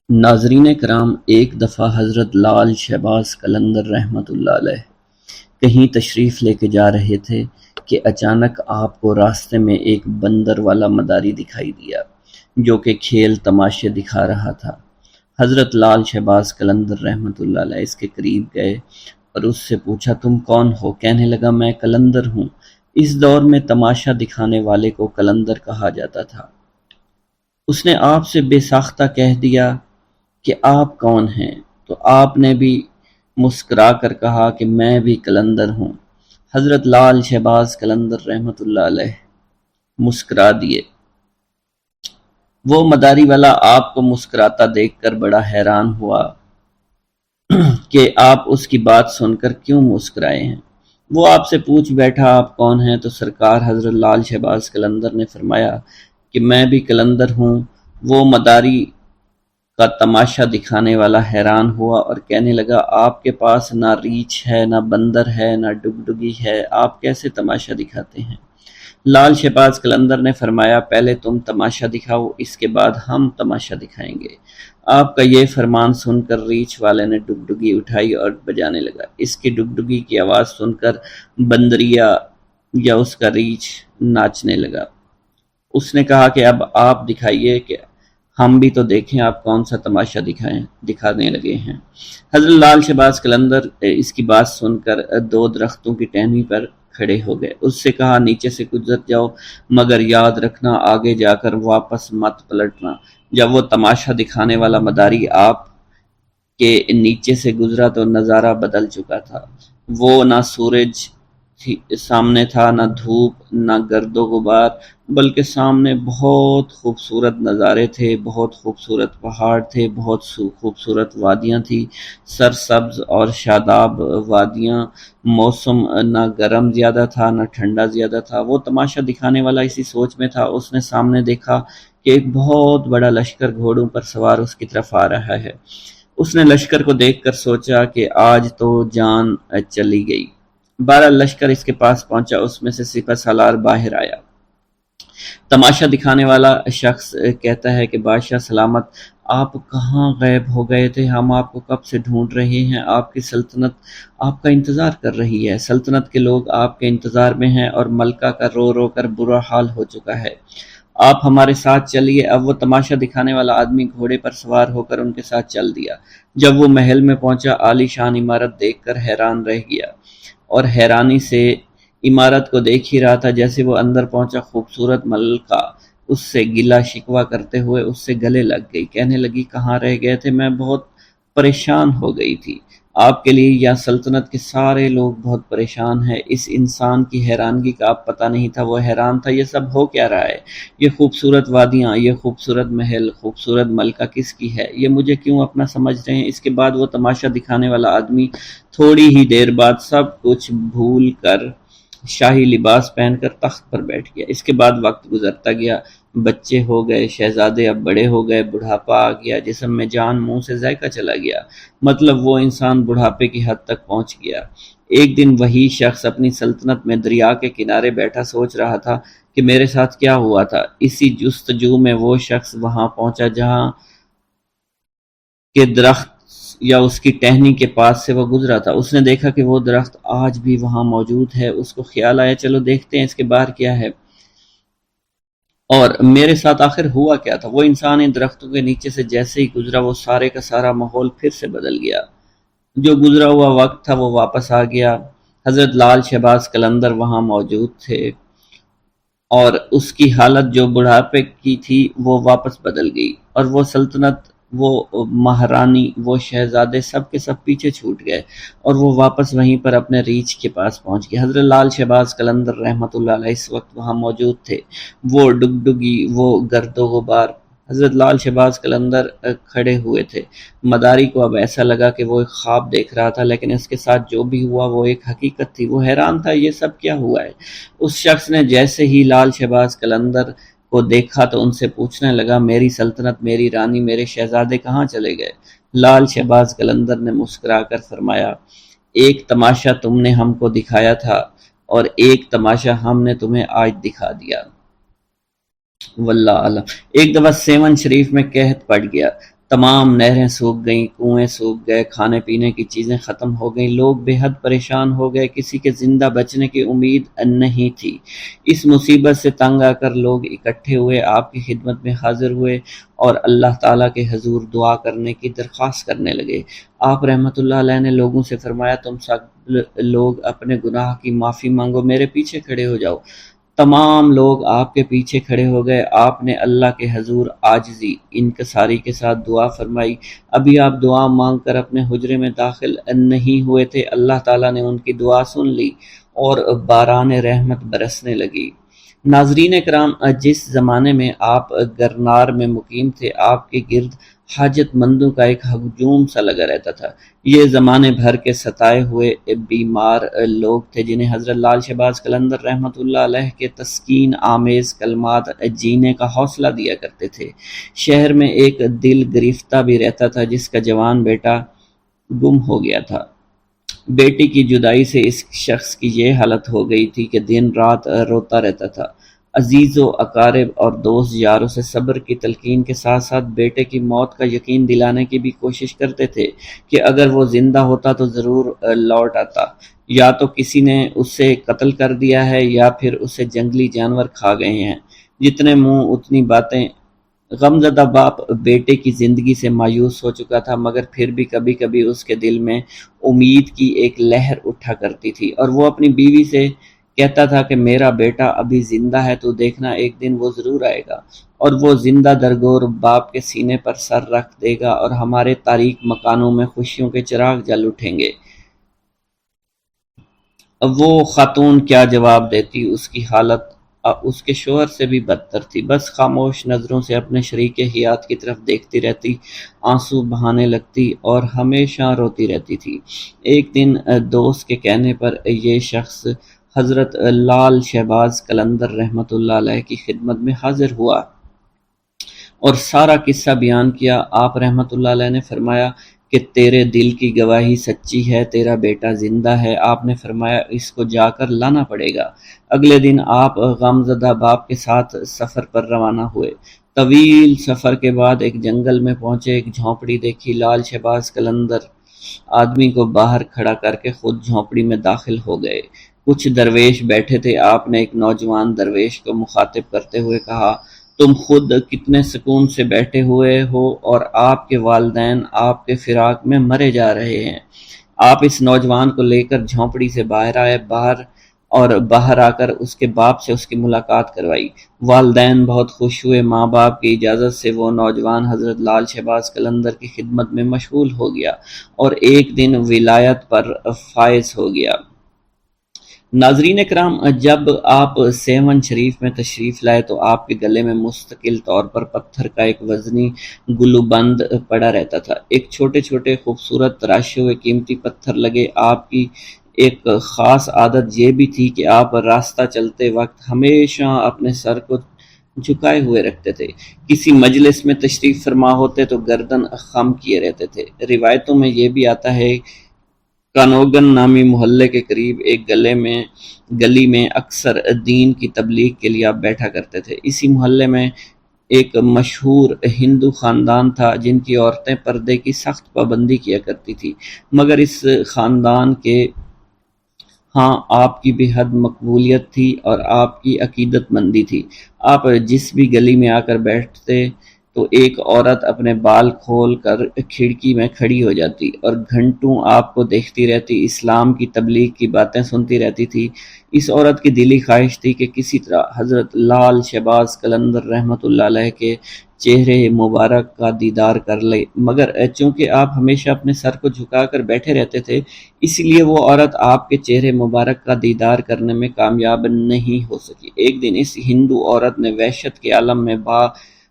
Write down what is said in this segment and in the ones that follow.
ناظرین کرام، ایک دفعہ حضرت لال شہباز قلندر رحمۃ اللہ علیہ کہیں تشریف لے کے جا رہے تھے کہ اچانک آپ کو راستے میں ایک بندر والا مداری دکھائی دیا جو کہ کھیل تماشے دکھا رہا تھا۔ حضرت لال شہباز قلندر رحمۃ اللہ علیہ اس کے قریب گئے اور اس سے پوچھا، تم کون ہو؟ کہنے لگا، میں قلندر ہوں۔ اس دور میں تماشا دکھانے والے کو قلندر کہا جاتا تھا۔ اس نے آپ سے بے ساختہ کہہ دیا کہ آپ کون ہیں؟ تو آپ نے بھی مسکرا کر کہا کہ میں بھی قلندر ہوں۔ حضرت لال شہباز قلندر رحمۃ اللہ علیہ مسکرا دیے۔ وہ مداری والا آپ کو مسکراتا دیکھ کر بڑا حیران ہوا کہ آپ اس کی بات سن کر کیوں مسکرائے ہیں۔ وہ آپ سے پوچھ بیٹھا، آپ کون ہیں؟ تو سرکار حضرت لال شہباز قلندر نے فرمایا کہ میں بھی قلندر ہوں۔ وہ مداری کا تماشا دکھانے والا حیران ہوا اور کہنے لگا، آپ کے پاس نہ ریچھ ہے، نہ بندر ہے، نہ ڈگڈگی ہے، آپ کیسے تماشا دکھاتے ہیں؟ لال شہباز قلندر نے فرمایا، پہلے تم تماشا دکھاؤ، اس کے بعد ہم تماشا دکھائیں گے۔ آپ کا یہ فرمان سن کر ریچھ والے نے ڈگڈگی اٹھائی اور بجانے لگا۔ اس کی ڈگڈگی کی آواز سن کر بندریا یا اس کا ریچھ ناچنے لگا۔ اس نے کہا کہ اب آپ دکھائیے کہ ہم بھی تو دیکھیں آپ کون سا تماشا دکھانے لگے ہیں۔ حضرت لال شہباز قلندر اس کی بات سن کر دو درختوں کی ٹہنی پر کھڑے ہو گئے۔ اس سے کہا، نیچے سے گزر جاؤ، مگر یاد رکھنا آگے جا کر واپس مت پلٹنا۔ جب وہ تماشا دکھانے والا مداری آپ کے نیچے سے گزرا تو نظارہ بدل چکا تھا۔ وہ نہ سورج سامنے تھا، نہ دھوپ، نہ گرد و غبار، بلکہ سامنے بہت خوبصورت نظارے تھے، بہت خوبصورت پہاڑ تھے، بہت خوبصورت وادیاں تھی، سرسبز اور شاداب وادیاں۔ موسم نہ گرم زیادہ تھا نہ ٹھنڈا زیادہ تھا۔ وہ تماشا دکھانے والا اسی سوچ میں تھا۔ اس نے سامنے دیکھا کہ ایک بہت بڑا لشکر گھوڑوں پر سوار اس کی طرف آ رہا ہے۔ اس نے لشکر کو دیکھ کر سوچا کہ آج تو جان چلی گئی۔ بہرحال لشکر اس کے پاس پہنچا، اس میں سے سپہ سالار باہر آیا۔ تماشا دکھانے والا شخص کہتا ہے کہ بادشاہ سلامت، آپ کہاں غائب ہو گئے تھے؟ ہم آپ کو کب سے ڈھونڈ رہے ہیں۔ آپ کی سلطنت آپ کا انتظار کر رہی ہے۔ سلطنت کے لوگ آپ کے انتظار میں ہیں اور ملکہ کا رو رو کر برا حال ہو چکا ہے۔ آپ ہمارے ساتھ چلیے۔ اب وہ تماشا دکھانے والا آدمی گھوڑے پر سوار ہو کر ان کے ساتھ چل دیا۔ جب وہ محل میں پہنچا، عالی شان عمارت دیکھ کر حیران رہ گیا اور حیرانی سے عمارت کو دیکھ ہی رہا تھا۔ جیسے وہ اندر پہنچا، خوبصورت ملکہ اس سے گلہ شکوہ کرتے ہوئے اس سے گلے لگ گئی۔ کہنے لگی، کہاں رہ گئے تھے؟ میں بہت پریشان ہو گئی تھی۔ آپ کے لیے یا سلطنت کے سارے لوگ بہت پریشان ہیں۔ اس انسان کی حیرانگی کا آپ پتہ نہیں تھا۔ وہ حیران تھا، یہ سب ہو کیا رہا ہے؟ یہ خوبصورت وادیاں، یہ خوبصورت محل، خوبصورت ملکہ کس کی ہے؟ یہ مجھے کیوں اپنا سمجھ رہے ہیں؟ اس کے بعد وہ تماشا دکھانے والا آدمی تھوڑی ہی دیر بعد سب کچھ بھول کر شاہی لباس پہن کر تخت پر بیٹھ گیا۔ اس کے بعد وقت گزرتا گیا، بچے ہو گئے، شہزادے اب بڑے ہو گئے، بڑھاپا آ گیا، جسم میں جان، منہ سے ذائقہ چلا گیا۔ مطلب وہ انسان بڑھاپے کی حد تک پہنچ گیا۔ ایک دن وہی شخص اپنی سلطنت میں دریا کے کنارے بیٹھا سوچ رہا تھا کہ میرے ساتھ کیا ہوا تھا۔ اسی جستجو میں وہ شخص وہاں پہنچا جہاں کے درخت یا اس کی ٹہنی کے پاس سے وہ گزرا تھا۔ اس نے دیکھا کہ وہ درخت آج بھی وہاں موجود ہے۔ اس کو خیال آیا، چلو دیکھتے ہیں اس کے باہر کیا ہے اور میرے ساتھ آخر ہوا کیا تھا۔ وہ انسان ان درختوں کے نیچے سے جیسے ہی گزرا، وہ سارے کا سارا ماحول پھر سے بدل گیا۔ جو گزرا ہوا وقت تھا وہ واپس آ گیا۔ حضرت لال شہباز قلندر وہاں موجود تھے اور اس کی حالت جو بڑھاپے کی تھی وہ واپس بدل گئی، اور وہ سلطنت، وہ مہارانی، وہ شہزادے سب کے سب پیچھے چھوٹ گئے اور وہ واپس وہیں پر اپنے ریچھ کے پاس پہنچ گئے۔ حضرت لال شہباز قلندر رحمۃ اللہ علیہ اس وقت وہاں موجود تھے۔ وہ ڈگڈگی، وہ گرد و غبار، حضرت لال شہباز قلندر کھڑے ہوئے تھے۔ مداری کو اب ایسا لگا کہ وہ ایک خواب دیکھ رہا تھا، لیکن اس کے ساتھ جو بھی ہوا وہ ایک حقیقت تھی۔ وہ حیران تھا، یہ سب کیا ہوا ہے؟ اس شخص نے جیسے ہی لال شہباز قلندر کو دیکھا تو ان سے پوچھنے لگا، میری سلطنت، میری رانی، میرے شہزادے کہاں چلے گئے؟ لال شہباز قلندر نے مسکرا کر فرمایا، ایک تماشا تم نے ہم کو دکھایا تھا اور ایک تماشا ہم نے تمہیں آج دکھا دیا۔ واللہ عالم۔ ایک دفعہ سیون شریف میں قحط پڑ گیا۔ تمام نہریں سوکھ گئیں، کنویں سوکھ گئے، کھانے پینے کی چیزیں ختم ہو گئیں، لوگ بے حد پریشان ہو گئے، کسی کے زندہ بچنے کی امید نہیں تھی۔ اس مصیبت سے تنگ آ کر لوگ اکٹھے ہوئے، آپ کی خدمت میں حاضر ہوئے اور اللہ تعالیٰ کے حضور دعا کرنے کی درخواست کرنے لگے۔ آپ رحمۃ اللہ علیہ نے لوگوں سے فرمایا، تم سب لوگ اپنے گناہ کی معافی مانگو، میرے پیچھے کھڑے ہو جاؤ۔ تمام لوگ آپ کے پیچھے کھڑے ہو گئے۔ آپ نے اللہ کے حضور عاجزی انکساری کے ساتھ دعا فرمائی۔ ابھی آپ دعا مانگ کر اپنے حجرے میں داخل نہیں ہوئے تھے، اللہ تعالیٰ نے ان کی دعا سن لی اور باران رحمت برسنے لگی۔ ناظرین کرام، جس زمانے میں آپ گرنار میں مقیم تھے، آپ کے گرد حاجت مندوں کا ایک ہجوم سا لگا رہتا تھا۔ یہ زمانے بھر کے ستائے ہوئے بیمار لوگ تھے جنہیں حضرت لال شہباز قلندر رحمۃ اللہ علیہ کے تسکین آمیز کلمات جینے کا حوصلہ دیا کرتے تھے۔ شہر میں ایک دل گرفتہ بھی رہتا تھا جس کا جوان بیٹا گم ہو گیا تھا۔ بیٹی کی جدائی سے اس شخص کی یہ حالت ہو گئی تھی کہ دن رات روتا رہتا تھا۔ عزیز و اقارب اور دوست یاروں سے صبر کی تلقین کے ساتھ ساتھ بیٹے کی موت کا یقین دلانے کی بھی کوشش کرتے تھے کہ اگر وہ زندہ ہوتا تو ضرور لوٹ آتا، یا تو کسی نے اسے قتل کر دیا ہے یا پھر اسے جنگلی جانور کھا گئے ہیں۔ جتنے منہ اتنی باتیں۔ غمزدہ باپ بیٹے کی زندگی سے مایوس ہو چکا تھا، مگر پھر بھی کبھی کبھی اس کے دل میں امید کی ایک لہر اٹھا کرتی تھی، اور وہ اپنی بیوی سے کہتا تھا کہ میرا بیٹا ابھی زندہ ہے، تو دیکھنا ایک دن وہ ضرور آئے گا اور وہ زندہ درگور باپ کے سینے پر سر رکھ دے گا اور ہمارے تاریک مکانوں میں خوشیوں کے چراغ جل اٹھیں گے۔ اب وہ خاتون کیا جواب دیتی؟ اس کی حالت اس کے شوہر سے بھی بدتر تھی۔ بس خاموش نظروں سے اپنے شریک حیات کی طرف دیکھتی رہتی، آنسو بہانے لگتی اور ہمیشہ روتی رہتی تھی۔ ایک دن دوست کے کہنے پر یہ شخص حضرت لال شہباز قلندر رحمۃ اللہ علیہ کی خدمت میں حاضر ہوا اور سارا قصہ بیان کیا۔ آپ رحمۃ اللہ علیہ نے فرمایا کہ تیرے دل کی گواہی سچی ہے، تیرا بیٹا زندہ ہے۔ آپ نے فرمایا اس کو جا کر لانا پڑے گا۔ اگلے دن آپ غمزدہ باپ کے ساتھ سفر پر روانہ ہوئے۔ طویل سفر کے بعد ایک جنگل میں پہنچے، ایک جھونپڑی دیکھی۔ لال شہباز قلندر آدمی کو باہر کھڑا کر کے خود جھونپڑی میں داخل ہو گئے۔ کچھ درویش بیٹھے تھے۔ آپ نے ایک نوجوان درویش کو مخاطب کرتے ہوئے کہا، تم خود کتنے سکون سے بیٹھے ہوئے ہو اور آپ کے والدین آپ کے فراق میں مرے جا رہے ہیں۔ آپ اس نوجوان کو لے کر جھونپڑی سے باہر آئے، باہر آ کر اس کے باپ سے اس کی ملاقات کروائی۔ والدین بہت خوش ہوئے۔ ماں باپ کی اجازت سے وہ نوجوان حضرت لال شہباز قلندر کی خدمت میں مشغول ہو گیا اور ایک دن ولایت پر فائز ہو گیا۔ ناظرین کرام، جب آپ سیون شریف میں تشریف لائے تو آپ کے گلے میں مستقل طور پر پتھر کا ایک وزنی گلوبند پڑا رہتا تھا۔ ایک چھوٹے چھوٹے خوبصورت تراشے ہوئے قیمتی پتھر لگے۔ آپ کی ایک خاص عادت یہ بھی تھی کہ آپ راستہ چلتے وقت ہمیشہ اپنے سر کو جھکائے ہوئے رکھتے تھے۔ کسی مجلس میں تشریف فرما ہوتے تو گردن خم کیے رہتے تھے۔ روایتوں میں یہ بھی آتا ہے کانوگن نامی محلے کے قریب ایک گلی میں اکثر دین کی تبلیغ کے لیے آپ بیٹھا کرتے تھے۔ اسی محلے میں ایک مشہور ہندو خاندان تھا جن کی عورتیں پردے کی سخت پابندی کیا کرتی تھی، مگر اس خاندان کے ہاں آپ کی بے حد مقبولیت تھی اور آپ کی عقیدت مندی تھی۔ آپ جس بھی گلی میں آ کر بیٹھتے تو ایک عورت اپنے بال کھول کر کھڑکی میں کھڑی ہو جاتی اور گھنٹوں آپ کو دیکھتی رہتی، اسلام کی تبلیغ کی باتیں سنتی رہتی تھی۔ اس عورت کی دلی خواہش تھی کہ کسی طرح حضرت لال شہباز قلندر رحمۃ اللہ علیہ کے چہرے مبارک کا دیدار کر لے، مگر چونکہ آپ ہمیشہ اپنے سر کو جھکا کر بیٹھے رہتے تھے، اس لیے وہ عورت آپ کے چہرے مبارک کا دیدار کرنے میں کامیاب نہیں ہو سکی۔ ایک دن اس ہندو عورت نے وحشت کے عالم میں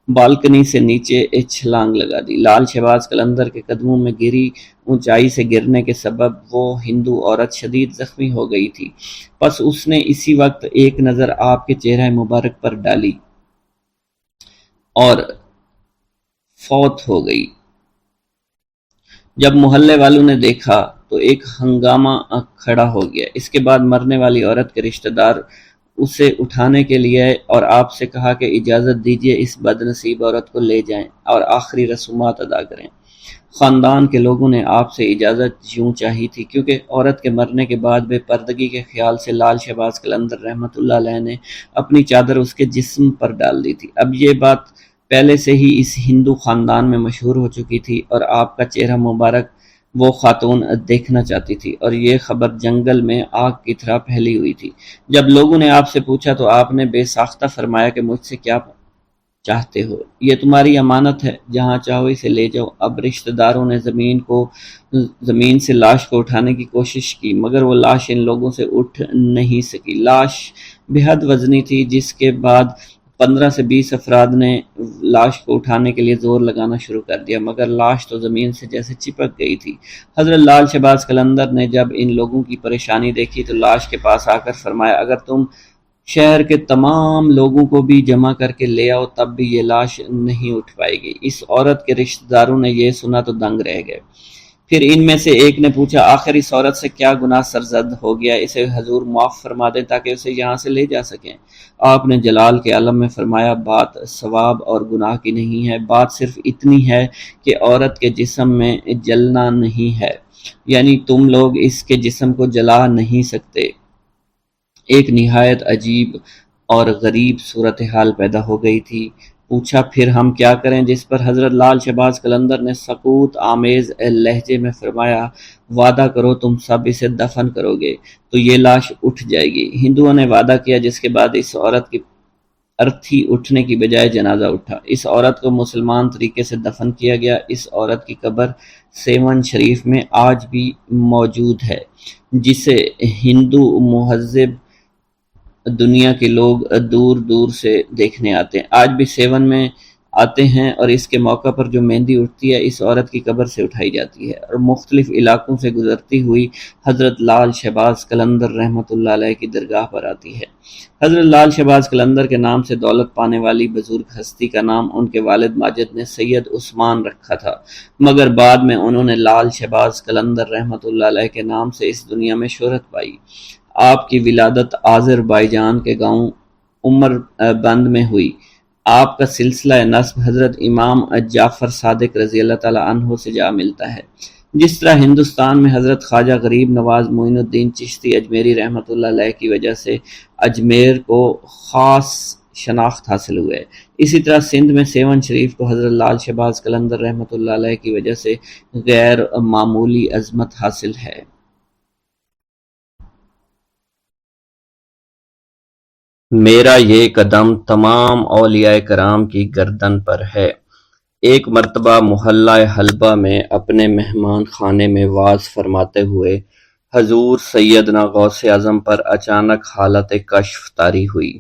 بالکنی سے نیچے چھلانگ لگا دی۔ لال شہباز قلندر کے قدموں میں گری اونچائی سے گرنے کے سبب وہ ہندو عورت شدید زخمی ہو گئی تھی، پس اس نے اسی وقت ایک نظر آپ کے چہرہ مبارک پر ڈالی اور فوت ہو گئی۔ جب محلے والوں نے دیکھا تو ایک ہنگامہ کھڑا ہو گیا۔ اس کے بعد مرنے والی عورت کے رشتہ دار اسے اٹھانے کے لیے اور آپ سے کہا کہ اجازت دیجیے اس بد نصیب عورت کو لے جائیں اور آخری رسومات ادا کریں۔ خاندان کے لوگوں نے آپ سے اجازت یوں چاہی تھی کیونکہ عورت کے مرنے کے بعد بے پردگی کے خیال سے لال شہباز قلندر رحمۃ اللہ علیہ نے اپنی چادر اس کے جسم پر ڈال دی تھی۔ اب یہ بات پہلے سے ہی اس ہندو خاندان میں مشہور ہو چکی تھی اور آپ کا چہرہ مبارک وہ خاتون دیکھنا چاہتی تھی، اور یہ خبر جنگل میں آگ کی طرح پھیلی ہوئی تھی۔ جب لوگوں نے آپ سے پوچھا تو آپ نے بے ساختہ فرمایا کہ مجھ سے کیا چاہتے ہو، یہ تمہاری امانت ہے، جہاں چاہو اسے لے جاؤ۔ اب رشتہ داروں نے زمین سے لاش کو اٹھانے کی کوشش کی، مگر وہ لاش ان لوگوں سے اٹھ نہیں سکی۔ لاش بے حد وزنی تھی، جس کے بعد 15 سے 20 افراد نے لاش کو اٹھانے کے لیے زور لگانا شروع کر دیا، مگر لاش تو زمین سے جیسے چپک گئی تھی۔ حضرت لال شہباز قلندر نے جب ان لوگوں کی پریشانی دیکھی تو لاش کے پاس آ کر فرمایا، اگر تم شہر کے تمام لوگوں کو بھی جمع کر کے لے آؤ تب بھی یہ لاش نہیں اٹھ پائے گی۔ اس عورت کے رشتہ داروں نے یہ سنا تو دنگ رہ گئے۔ پھر ان میں سے ایک نے پوچھا، آخر اس عورت سے کیا گناہ سرزد ہو گیا، اسے حضور معاف فرما دیں تاکہ اسے یہاں سے لے جا سکیں۔ آپ نے جلال کے عالم میں فرمایا، بات ثواب اور گناہ کی نہیں ہے، بات صرف اتنی ہے کہ عورت کے جسم میں جلنا نہیں ہے، یعنی تم لوگ اس کے جسم کو جلا نہیں سکتے۔ ایک نہایت عجیب اور غریب صورتحال پیدا ہو گئی تھی۔ پوچھا، پھر ہم کیا کریں؟ جس پر حضرت لال شہباز قلندر نے سکوت آمیز لہجے میں فرمایا، وعدہ کرو تم سب اسے دفن کرو گے تو یہ لاش اٹھ جائے گی۔ ہندوؤں نے وعدہ کیا، جس کے بعد اس عورت کی ارتھی اٹھنے کی بجائے جنازہ اٹھا۔ اس عورت کو مسلمان طریقے سے دفن کیا گیا۔ اس عورت کی قبر سیون شریف میں آج بھی موجود ہے، جسے ہندو مہذب دنیا کے لوگ دور دور سے دیکھنے آتے ہیں۔ آج بھی سیون میں آتے ہیں اور اس کے موقع پر جو مہندی اٹھتی ہے اس عورت کی قبر سے اٹھائی جاتی ہے اور مختلف علاقوں سے گزرتی ہوئی حضرت لال شہباز قلندر رحمۃ اللہ علیہ کی درگاہ پر آتی ہے۔ حضرت لال شہباز قلندر کے نام سے دولت پانے والی بزرگ ہستی کا نام ان کے والد ماجد نے سید عثمان رکھا تھا، مگر بعد میں انہوں نے لال شہباز قلندر رحمۃ اللہ علیہ کے نام سے اس دنیا میں شہرت پائی۔ آپ کی ولادت آذربائیجان کے گاؤں عمر بند میں ہوئی۔ آپ کا سلسلہ نسب حضرت امام جعفر صادق رضی اللہ تعالیٰ عنہ سے جا ملتا ہے۔ جس طرح ہندوستان میں حضرت خواجہ غریب نواز معین الدین چشتی اجمیری رحمۃ اللہ علیہ کی وجہ سے اجمیر کو خاص شناخت حاصل ہوئے، اسی طرح سندھ میں سیون شریف کو حضرت لال شہباز قلندر رحمۃ اللہ علیہ کی وجہ سے غیر معمولی عظمت حاصل ہے۔ میرا یہ قدم تمام اولیاء کرام کی گردن پر ہے۔ ایک مرتبہ محلہ حلبہ میں اپنے مہمان خانے میں واز فرماتے ہوئے حضور سیدنا غوث اعظم پر اچانک حالت کشف طاری ہوئی۔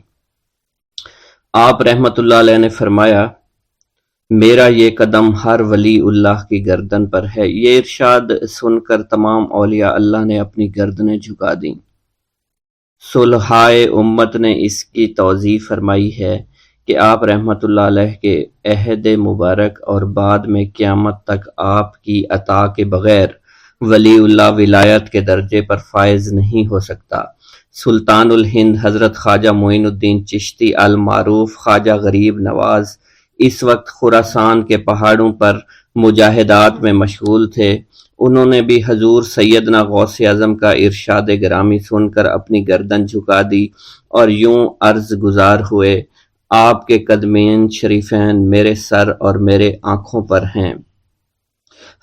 آپ رحمت اللہ علیہ نے فرمایا، میرا یہ قدم ہر ولی اللہ کی گردن پر ہے۔ یہ ارشاد سن کر تمام اولیاء اللہ نے اپنی گردنیں جھکا دیں۔ صلحائے امت نے اس کی توضیح فرمائی ہے کہ آپ رحمت اللہ علیہ کے عہد مبارک اور بعد میں قیامت تک آپ کی عطا کے بغیر ولی اللہ ولایت کے درجے پر فائز نہیں ہو سکتا۔ سلطان الہند حضرت خواجہ معین الدین چشتی المعروف خواجہ غریب نواز اس وقت خراسان کے پہاڑوں پر مجاہدات میں مشغول تھے۔ انہوں نے بھی حضور سیدنا غوث اعظم کا ارشاد گرامی سن کر اپنی گردن جھکا دی اور یوں عرض گزار ہوئے، آپ کے قدمین شریفین میرے سر اور میرے آنکھوں پر ہیں۔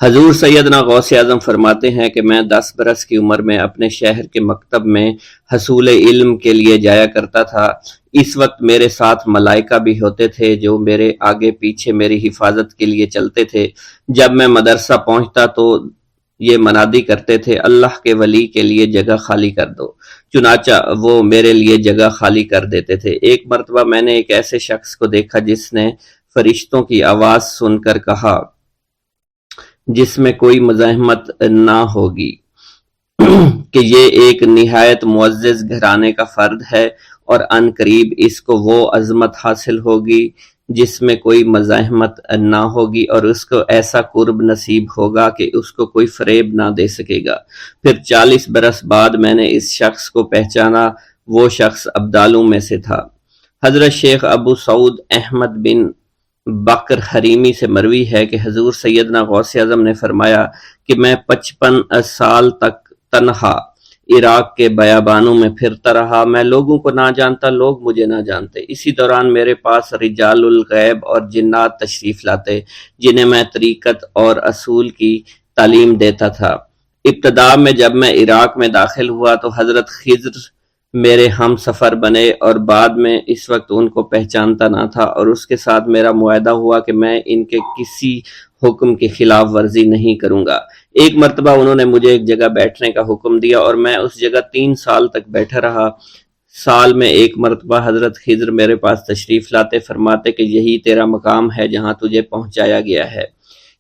حضور سیدنا غوث اعظم فرماتے ہیں کہ میں 10 برس کی عمر میں اپنے شہر کے مکتب میں حصول علم کے لیے جایا کرتا تھا۔ اس وقت میرے ساتھ ملائکہ بھی ہوتے تھے جو میرے آگے پیچھے میری حفاظت کے لیے چلتے تھے۔ جب میں مدرسہ پہنچتا تو یہ منادی کرتے تھے، اللہ کے ولی کے لیے جگہ خالی کر دو، چنانچہ وہ میرے لیے جگہ خالی کر دیتے تھے۔ ایک مرتبہ میں نے ایک ایسے شخص کو دیکھا جس نے فرشتوں کی آواز سن کر کہا، جس میں کوئی مزاحمت نہ ہوگی، کہ یہ ایک نہایت معزز گھرانے کا فرد ہے اور عن قریب اس کو وہ عظمت حاصل ہوگی جس میں کوئی مزاحمت نہ ہوگی، اور اس کو ایسا قرب نصیب ہوگا کہ اس کو کوئی فریب نہ دے سکے گا۔ پھر 40 برس بعد میں نے اس شخص کو پہچانا، وہ شخص ابدالوں میں سے تھا۔ حضرت شیخ ابو سعود احمد بن بکر حریمی سے مروی ہے کہ حضور سیدنا غوث اعظم نے فرمایا کہ میں 55 سال تک تنہا عراق کے بیابانوں میں پھرتا رہا، میں لوگوں کو نہ جانتا، لوگ مجھے نہ جانتے۔ اسی دوران میرے پاس رجال الغیب اور جنات تشریف لاتے جنہیں میں طریقت اور اصول کی تعلیم دیتا تھا۔ ابتدا میں جب میں عراق میں داخل ہوا تو حضرت خضر میرے ہم سفر بنے اور بعد میں اس وقت ان کو پہچانتا نہ تھا، اور اس کے ساتھ میرا معاہدہ ہوا کہ میں ان کے کسی حکم کی خلاف ورزی نہیں کروں گا۔ ایک مرتبہ انہوں نے مجھے ایک جگہ بیٹھنے کا حکم دیا اور میں اس جگہ 3 سال تک بیٹھا رہا۔ سال میں ایک مرتبہ حضرت خضر میرے پاس تشریف لاتے، فرماتے کہ یہی تیرا مقام ہے جہاں تجھے پہنچایا گیا ہے۔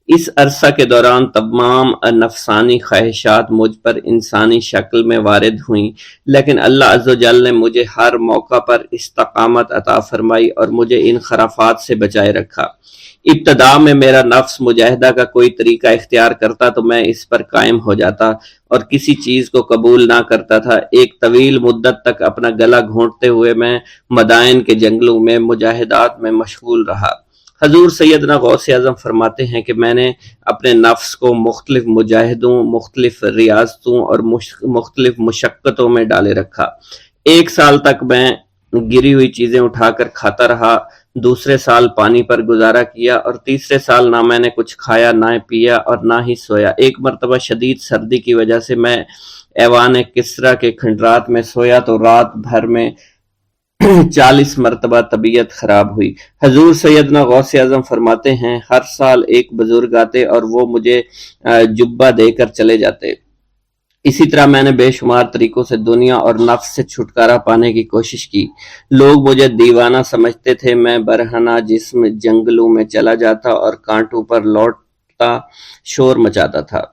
اس عرصہ کے دوران تمام نفسانی خواہشات مجھ پر انسانی شکل میں وارد ہوئیں، لیکن اللہ عز و جل نے مجھے ہر موقع پر استقامت عطا فرمائی اور مجھے ان خرافات سے بچائے رکھا۔ ابتدا میں میرا نفس مجاہدہ کا کوئی طریقہ اختیار کرتا تو میں اس پر قائم ہو جاتا اور کسی چیز کو قبول نہ کرتا تھا۔ ایک طویل مدت تک اپنا گلا گھونٹتے ہوئے میں مدائن کے جنگلوں میں مجاہدات میں مشغول رہا۔ حضور سیدنا غوث اعظم فرماتے ہیں کہ میں نے اپنے نفس کو مختلف مجاہدوں، مختلف ریاضتوں اور مختلف مشقتوں میں ڈالے رکھا۔ 1 سال تک میں گری ہوئی چیزیں اٹھا کر کھاتا رہا، دوسرے سال پانی پر گزارا کیا، اور تیسرے سال نہ میں نے کچھ کھایا، نہ پیا اور نہ ہی سویا۔ ایک مرتبہ شدید سردی کی وجہ سے میں ایوان کسریٰ کے کھنڈرات میں سویا تو رات بھر میں 40 مرتبہ طبیعت خراب ہوئی۔ حضور سیدنا غوث اعظم فرماتے ہیں ہر سال ایک بزرگ آتے اور وہ مجھے جبہ دے کر چلے جاتے۔ اسی طرح میں نے بے شمار طریقوں سے دنیا اور نفس سے چھٹکارا پانے کی کوشش کی۔ لوگ مجھے دیوانہ سمجھتے تھے۔ میں برہنہ جسم جنگلوں میں چلا جاتا اور کانٹوں پر لوٹتا شور مچاتا تھا۔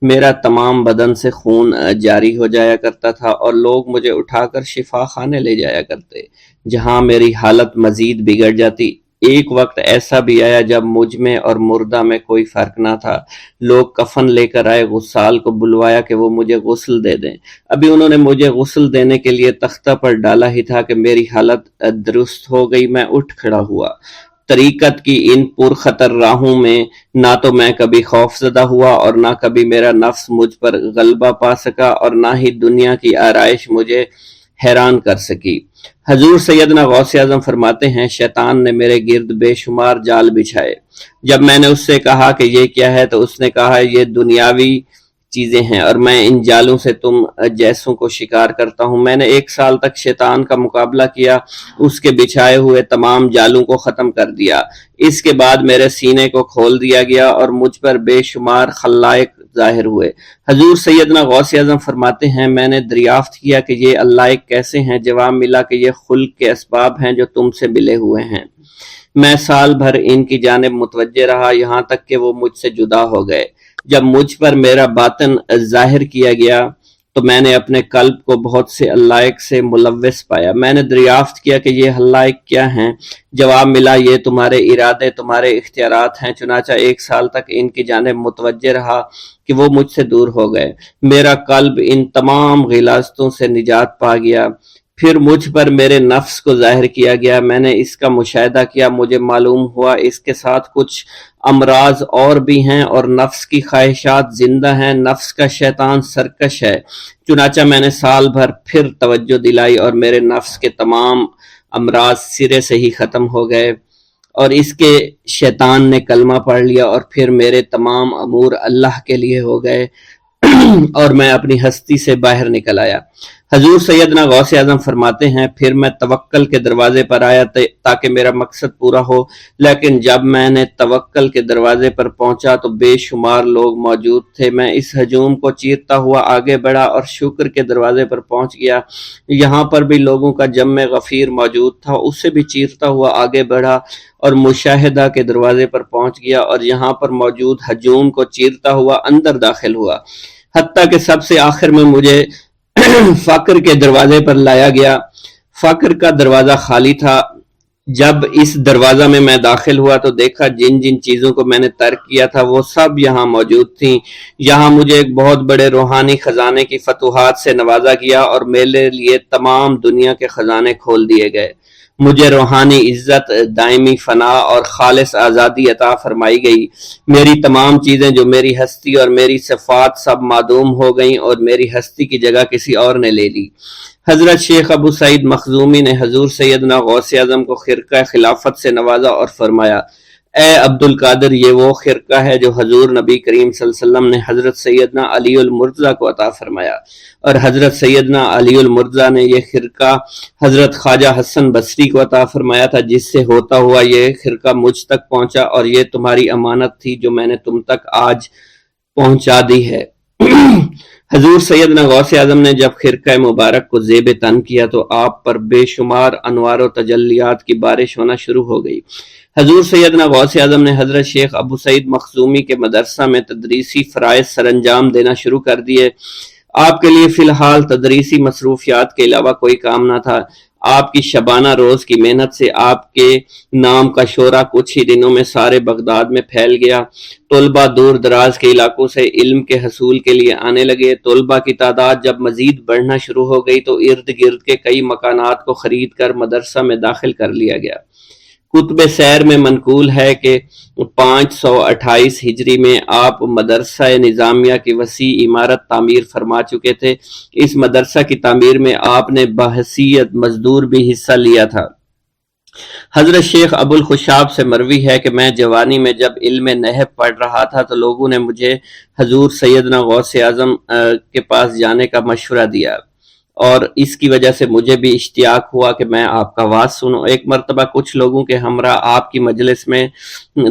میرا تمام بدن سے خون جاری ہو جایا کرتا تھا اور لوگ مجھے اٹھا کر شفا خانے لے جایا کرتے، جہاں میری حالت مزید بگڑ جاتی۔ ایک وقت ایسا بھی آیا جب مجھ میں اور مردہ میں کوئی فرق نہ تھا۔ لوگ کفن لے کر آئے، غسال کو بلوایا کہ وہ مجھے غسل دے دیں۔ ابھی انہوں نے مجھے غسل دینے کے لیے تختہ پر ڈالا ہی تھا کہ میری حالت درست ہو گئی۔ میں اٹھ کھڑا ہوا۔ طریقت کی ان پرخطر راہوں میں نہ تو میں کبھی خوف زدہ ہوا اور نہ کبھی میرا نفس مجھ پر غلبہ پا سکا، اور نہ ہی دنیا کی آرائش مجھے حیران کر سکی۔ حضور سیدنا غوث اعظم فرماتے ہیں شیطان نے میرے گرد بے شمار جال بچھائے۔ جب میں نے اس سے کہا کہ یہ کیا ہے تو اس نے کہا یہ دنیاوی چیزیں ہیں اور میں ان جالوں سے تم جیسوں کو شکار کرتا ہوں۔ میں نے 1 سال تک شیطان کا مقابلہ کیا، اس کے بچھائے ہوئے تمام جالوں کو ختم کر دیا۔ اس کے بعد میرے سینے کو کھول دیا گیا اور مجھ پر بے شمار خلائق ظاہر ہوئے۔ حضور سیدنا غوث اعظم فرماتے ہیں میں نے دریافت کیا کہ یہ علائق کیسے ہیں؟ جواب ملا کہ یہ خلق کے اسباب ہیں جو تم سے ملے ہوئے ہیں۔ میں سال بھر ان کی جانب متوجہ رہا، یہاں تک کہ وہ مجھ سے جدا ہو گئے۔ جب مجھ پر میرا باطن ظاہر کیا گیا تو میں نے اپنے قلب کو بہت سے علائق سے ملوث پایا۔ میں نے دریافت کیا کہ یہ علائق کیا ہیں؟ جواب ملا یہ تمہارے ارادے، تمہارے اختیارات ہیں۔ چنانچہ 1 سال تک ان کی جانب متوجہ رہا کہ وہ مجھ سے دور ہو گئے۔ میرا قلب ان تمام غلاظتوں سے نجات پا گیا۔ پھر مجھ پر میرے نفس کو ظاہر کیا گیا، میں نے اس کا مشاہدہ کیا، مجھے معلوم ہوا اس کے ساتھ کچھ امراض اور بھی ہیں اور نفس کی خواہشات زندہ ہیں، نفس کا شیطان سرکش ہے۔ چنانچہ میں نے سال بھر پھر توجہ دلائی اور میرے نفس کے تمام امراض سرے سے ہی ختم ہو گئے اور اس کے شیطان نے کلمہ پڑھ لیا اور پھر میرے تمام امور اللہ کے لیے ہو گئے اور میں اپنی ہستی سے باہر نکل آیا۔ حضور سیدنا غوث اعظم فرماتے ہیں پھر میں توکل کے دروازے پر آیا تاکہ میرا مقصد پورا ہو، لیکن جب میں نے توکل کے دروازے پر پہنچا تو بے شمار لوگ موجود تھے۔ میں اس ہجوم کو چیرتا ہوا آگے بڑھا اور شکر کے دروازے پر پہنچ گیا۔ یہاں پر بھی لوگوں کا جمع غفیر موجود تھا، اسے بھی چیرتا ہوا آگے بڑھا اور مشاہدہ کے دروازے پر پہنچ گیا اور یہاں پر موجود ہجوم کو چیرتا ہوا اندر داخل ہوا، حتیٰ کہ سب سے آخر میں مجھے فقر کے دروازے پر لایا گیا۔ فقر کا دروازہ خالی تھا، جب اس دروازہ میں داخل ہوا تو دیکھا جن جن چیزوں کو میں نے ترک کیا تھا وہ سب یہاں موجود تھیں۔ یہاں مجھے ایک بہت بڑے روحانی خزانے کی فتوحات سے نوازا گیا اور میرے لیے تمام دنیا کے خزانے کھول دیے گئے۔ مجھے روحانی عزت، دائمی فنا اور خالص آزادی عطا فرمائی گئی۔ میری تمام چیزیں جو میری ہستی اور میری صفات سب معدوم ہو گئیں اور میری ہستی کی جگہ کسی اور نے لے لی۔ حضرت شیخ ابو سعید مخزومی نے حضور سیدنا غوث اعظم کو خرقہ خلافت سے نوازا اور فرمایا، اے عبد القادر، یہ وہ خرقہ ہے جو حضور نبی کریم صلی اللہ علیہ وسلم نے حضرت سیدنا علی المرتضیٰ کو عطا فرمایا، اور حضرت سیدنا علی المرتضیٰ نے یہ خرقہ حضرت خواجہ حسن بصری کو عطا فرمایا تھا، جس سے ہوتا ہوا یہ خرقہ مجھ تک پہنچا، اور یہ تمہاری امانت تھی جو میں نے تم تک آج پہنچا دی ہے۔ حضور سیدنا غوث اعظم نے جب خرقہ مبارک کو زیب تن کیا تو آپ پر بے شمار انوار و تجلیات کی بارش ہونا شروع ہو گئی۔ حضور سیدنا غوث اعظم نے حضرت شیخ ابو سعید مخزومی کے مدرسہ میں تدریسی فرائض سر انجام دینا شروع کر دیے۔ آپ کے لیے فی الحال تدریسی مصروفیات کے علاوہ کوئی کام نہ تھا۔ آپ کی شبانہ روز کی محنت سے آپ کے نام کا شعرہ کچھ ہی دنوں میں سارے بغداد میں پھیل گیا۔ طلبہ دور دراز کے علاقوں سے علم کے حصول کے لیے آنے لگے۔ طلبہ کی تعداد جب مزید بڑھنا شروع ہو گئی تو ارد گرد کے کئی مکانات کو خرید کر مدرسہ میں داخل کر لیا گیا۔ کتب سیر میں منقول ہے کہ 528 ہجری میں آپ مدرسہ نظامیہ کی وسیع عمارت تعمیر فرما چکے تھے۔ اس مدرسہ کی تعمیر میں آپ نے بحیثیت مزدور بھی حصہ لیا تھا۔ حضرت شیخ ابو الخشاب سے مروی ہے کہ میں جوانی میں جب علم نحو پڑھ رہا تھا تو لوگوں نے مجھے حضور سیدنا غوث اعظم کے پاس جانے کا مشورہ دیا، اور اس کی وجہ سے مجھے بھی اشتیاق ہوا کہ میں آپ کا واز سنوں۔ ایک مرتبہ کچھ لوگوں کے ہمراہ آپ کی مجلس میں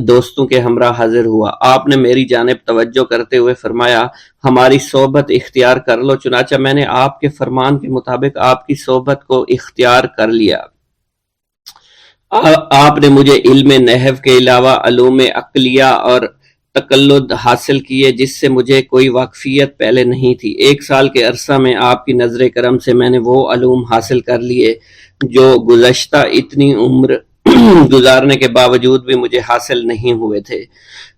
دوستوں کے ہمراہ حاضر ہوا۔ آپ نے میری جانب توجہ کرتے ہوئے فرمایا، ہماری صحبت اختیار کر لو۔ چنانچہ میں نے آپ کے فرمان کے مطابق آپ کی صحبت کو اختیار کر لیا۔ آپ نے مجھے علم نحو کے علاوہ علوم عقلیہ اور تقلد حاصل کیے جس سے مجھے کوئی واقفیت پہلے نہیں تھی۔ 1 سال کے عرصہ میں آپ کی نظر کرم سے میں نے وہ علوم حاصل کر لیے جو گزشتہ اتنی عمر گزارنے کے باوجود بھی مجھے حاصل نہیں ہوئے تھے۔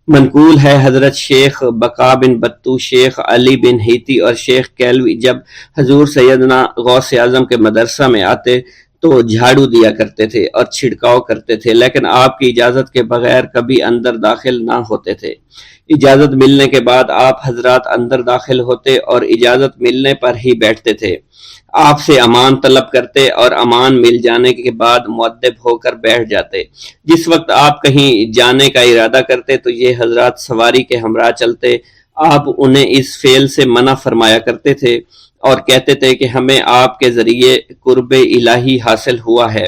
منقول ہے حضرت شیخ بقا بن بطو، شیخ علی بن ہیتی اور شیخ کیلوی جب حضور سیدنا غوث اعظم کے مدرسہ میں آتے تو جھاڑو دیا کرتے تھے اور چھڑکاؤ کرتے تھے، لیکن آپ کی اجازت کے بغیر کبھی اندر داخل نہ ہوتے تھے۔ اجازت ملنے کے بعد آپ حضرات اندر داخل ہوتے اور اجازت ملنے پر ہی بیٹھتے تھے۔ آپ سے امان طلب کرتے اور امان مل جانے کے بعد مؤدب ہو کر بیٹھ جاتے۔ جس وقت آپ کہیں جانے کا ارادہ کرتے تو یہ حضرات سواری کے ہمراہ چلتے۔ آپ انہیں اس فعل سے منع فرمایا کرتے تھے اور کہتے تھے کہ ہمیں آپ کے ذریعے قرب الہی حاصل ہوا ہے۔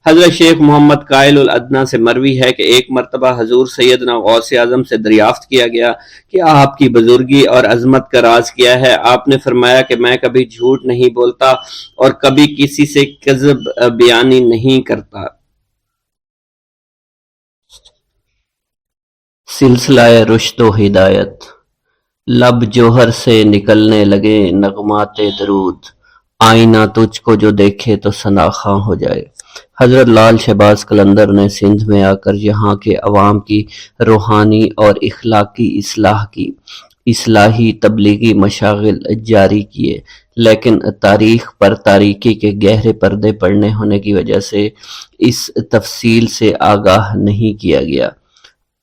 حضرت شیخ محمد قائل الادنیٰ سے مروی ہے کہ ایک مرتبہ حضور سیدنا غوث اعظم سے دریافت کیا گیا کہ آپ کی بزرگی اور عظمت کا راز کیا ہے۔ آپ نے فرمایا کہ میں کبھی جھوٹ نہیں بولتا اور کبھی کسی سے کذب بیانی نہیں کرتا۔ سلسلہ رشد و ہدایت۔ لب جوہر سے نکلنے لگے نغمات درود، آئینہ تجھ کو جو دیکھے تو ثناخواں ہو جائے۔ حضرت لال شہباز قلندر نے سندھ میں آ کر یہاں کے عوام کی روحانی اور اخلاقی اصلاح کی اصلاحی تبلیغی مشاغل جاری کیے، لیکن تاریخ پر تاریکی کے گہرے پردے پڑنے ہونے کی وجہ سے اس تفصیل سے آگاہ نہیں کیا گیا۔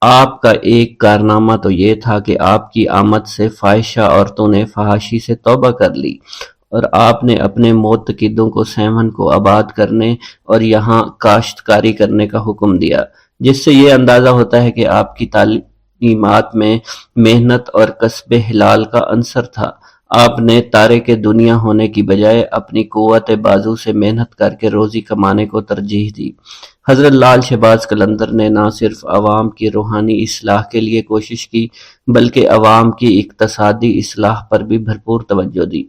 آپ کا ایک کارنامہ تو یہ تھا کہ آپ کی آمد سے فاحشہ عورتوں نے فحاشی سے توبہ کر لی، اور آپ نے اپنے معتقدوں کو سیون کو آباد کرنے اور یہاں کاشتکاری کرنے کا حکم دیا، جس سے یہ اندازہ ہوتا ہے کہ آپ کی تعلیمات میں محنت اور کسب حلال کا عنصر تھا۔ آپ نے تارک دنیا ہونے کی بجائے اپنی قوت بازو سے محنت کر کے روزی کمانے کو ترجیح دی۔ حضرت لال شہباز قلندر نے نہ صرف عوام کی روحانی اصلاح کے لیے کوشش کی بلکہ عوام کی اقتصادی اصلاح پر بھی بھرپور توجہ دی۔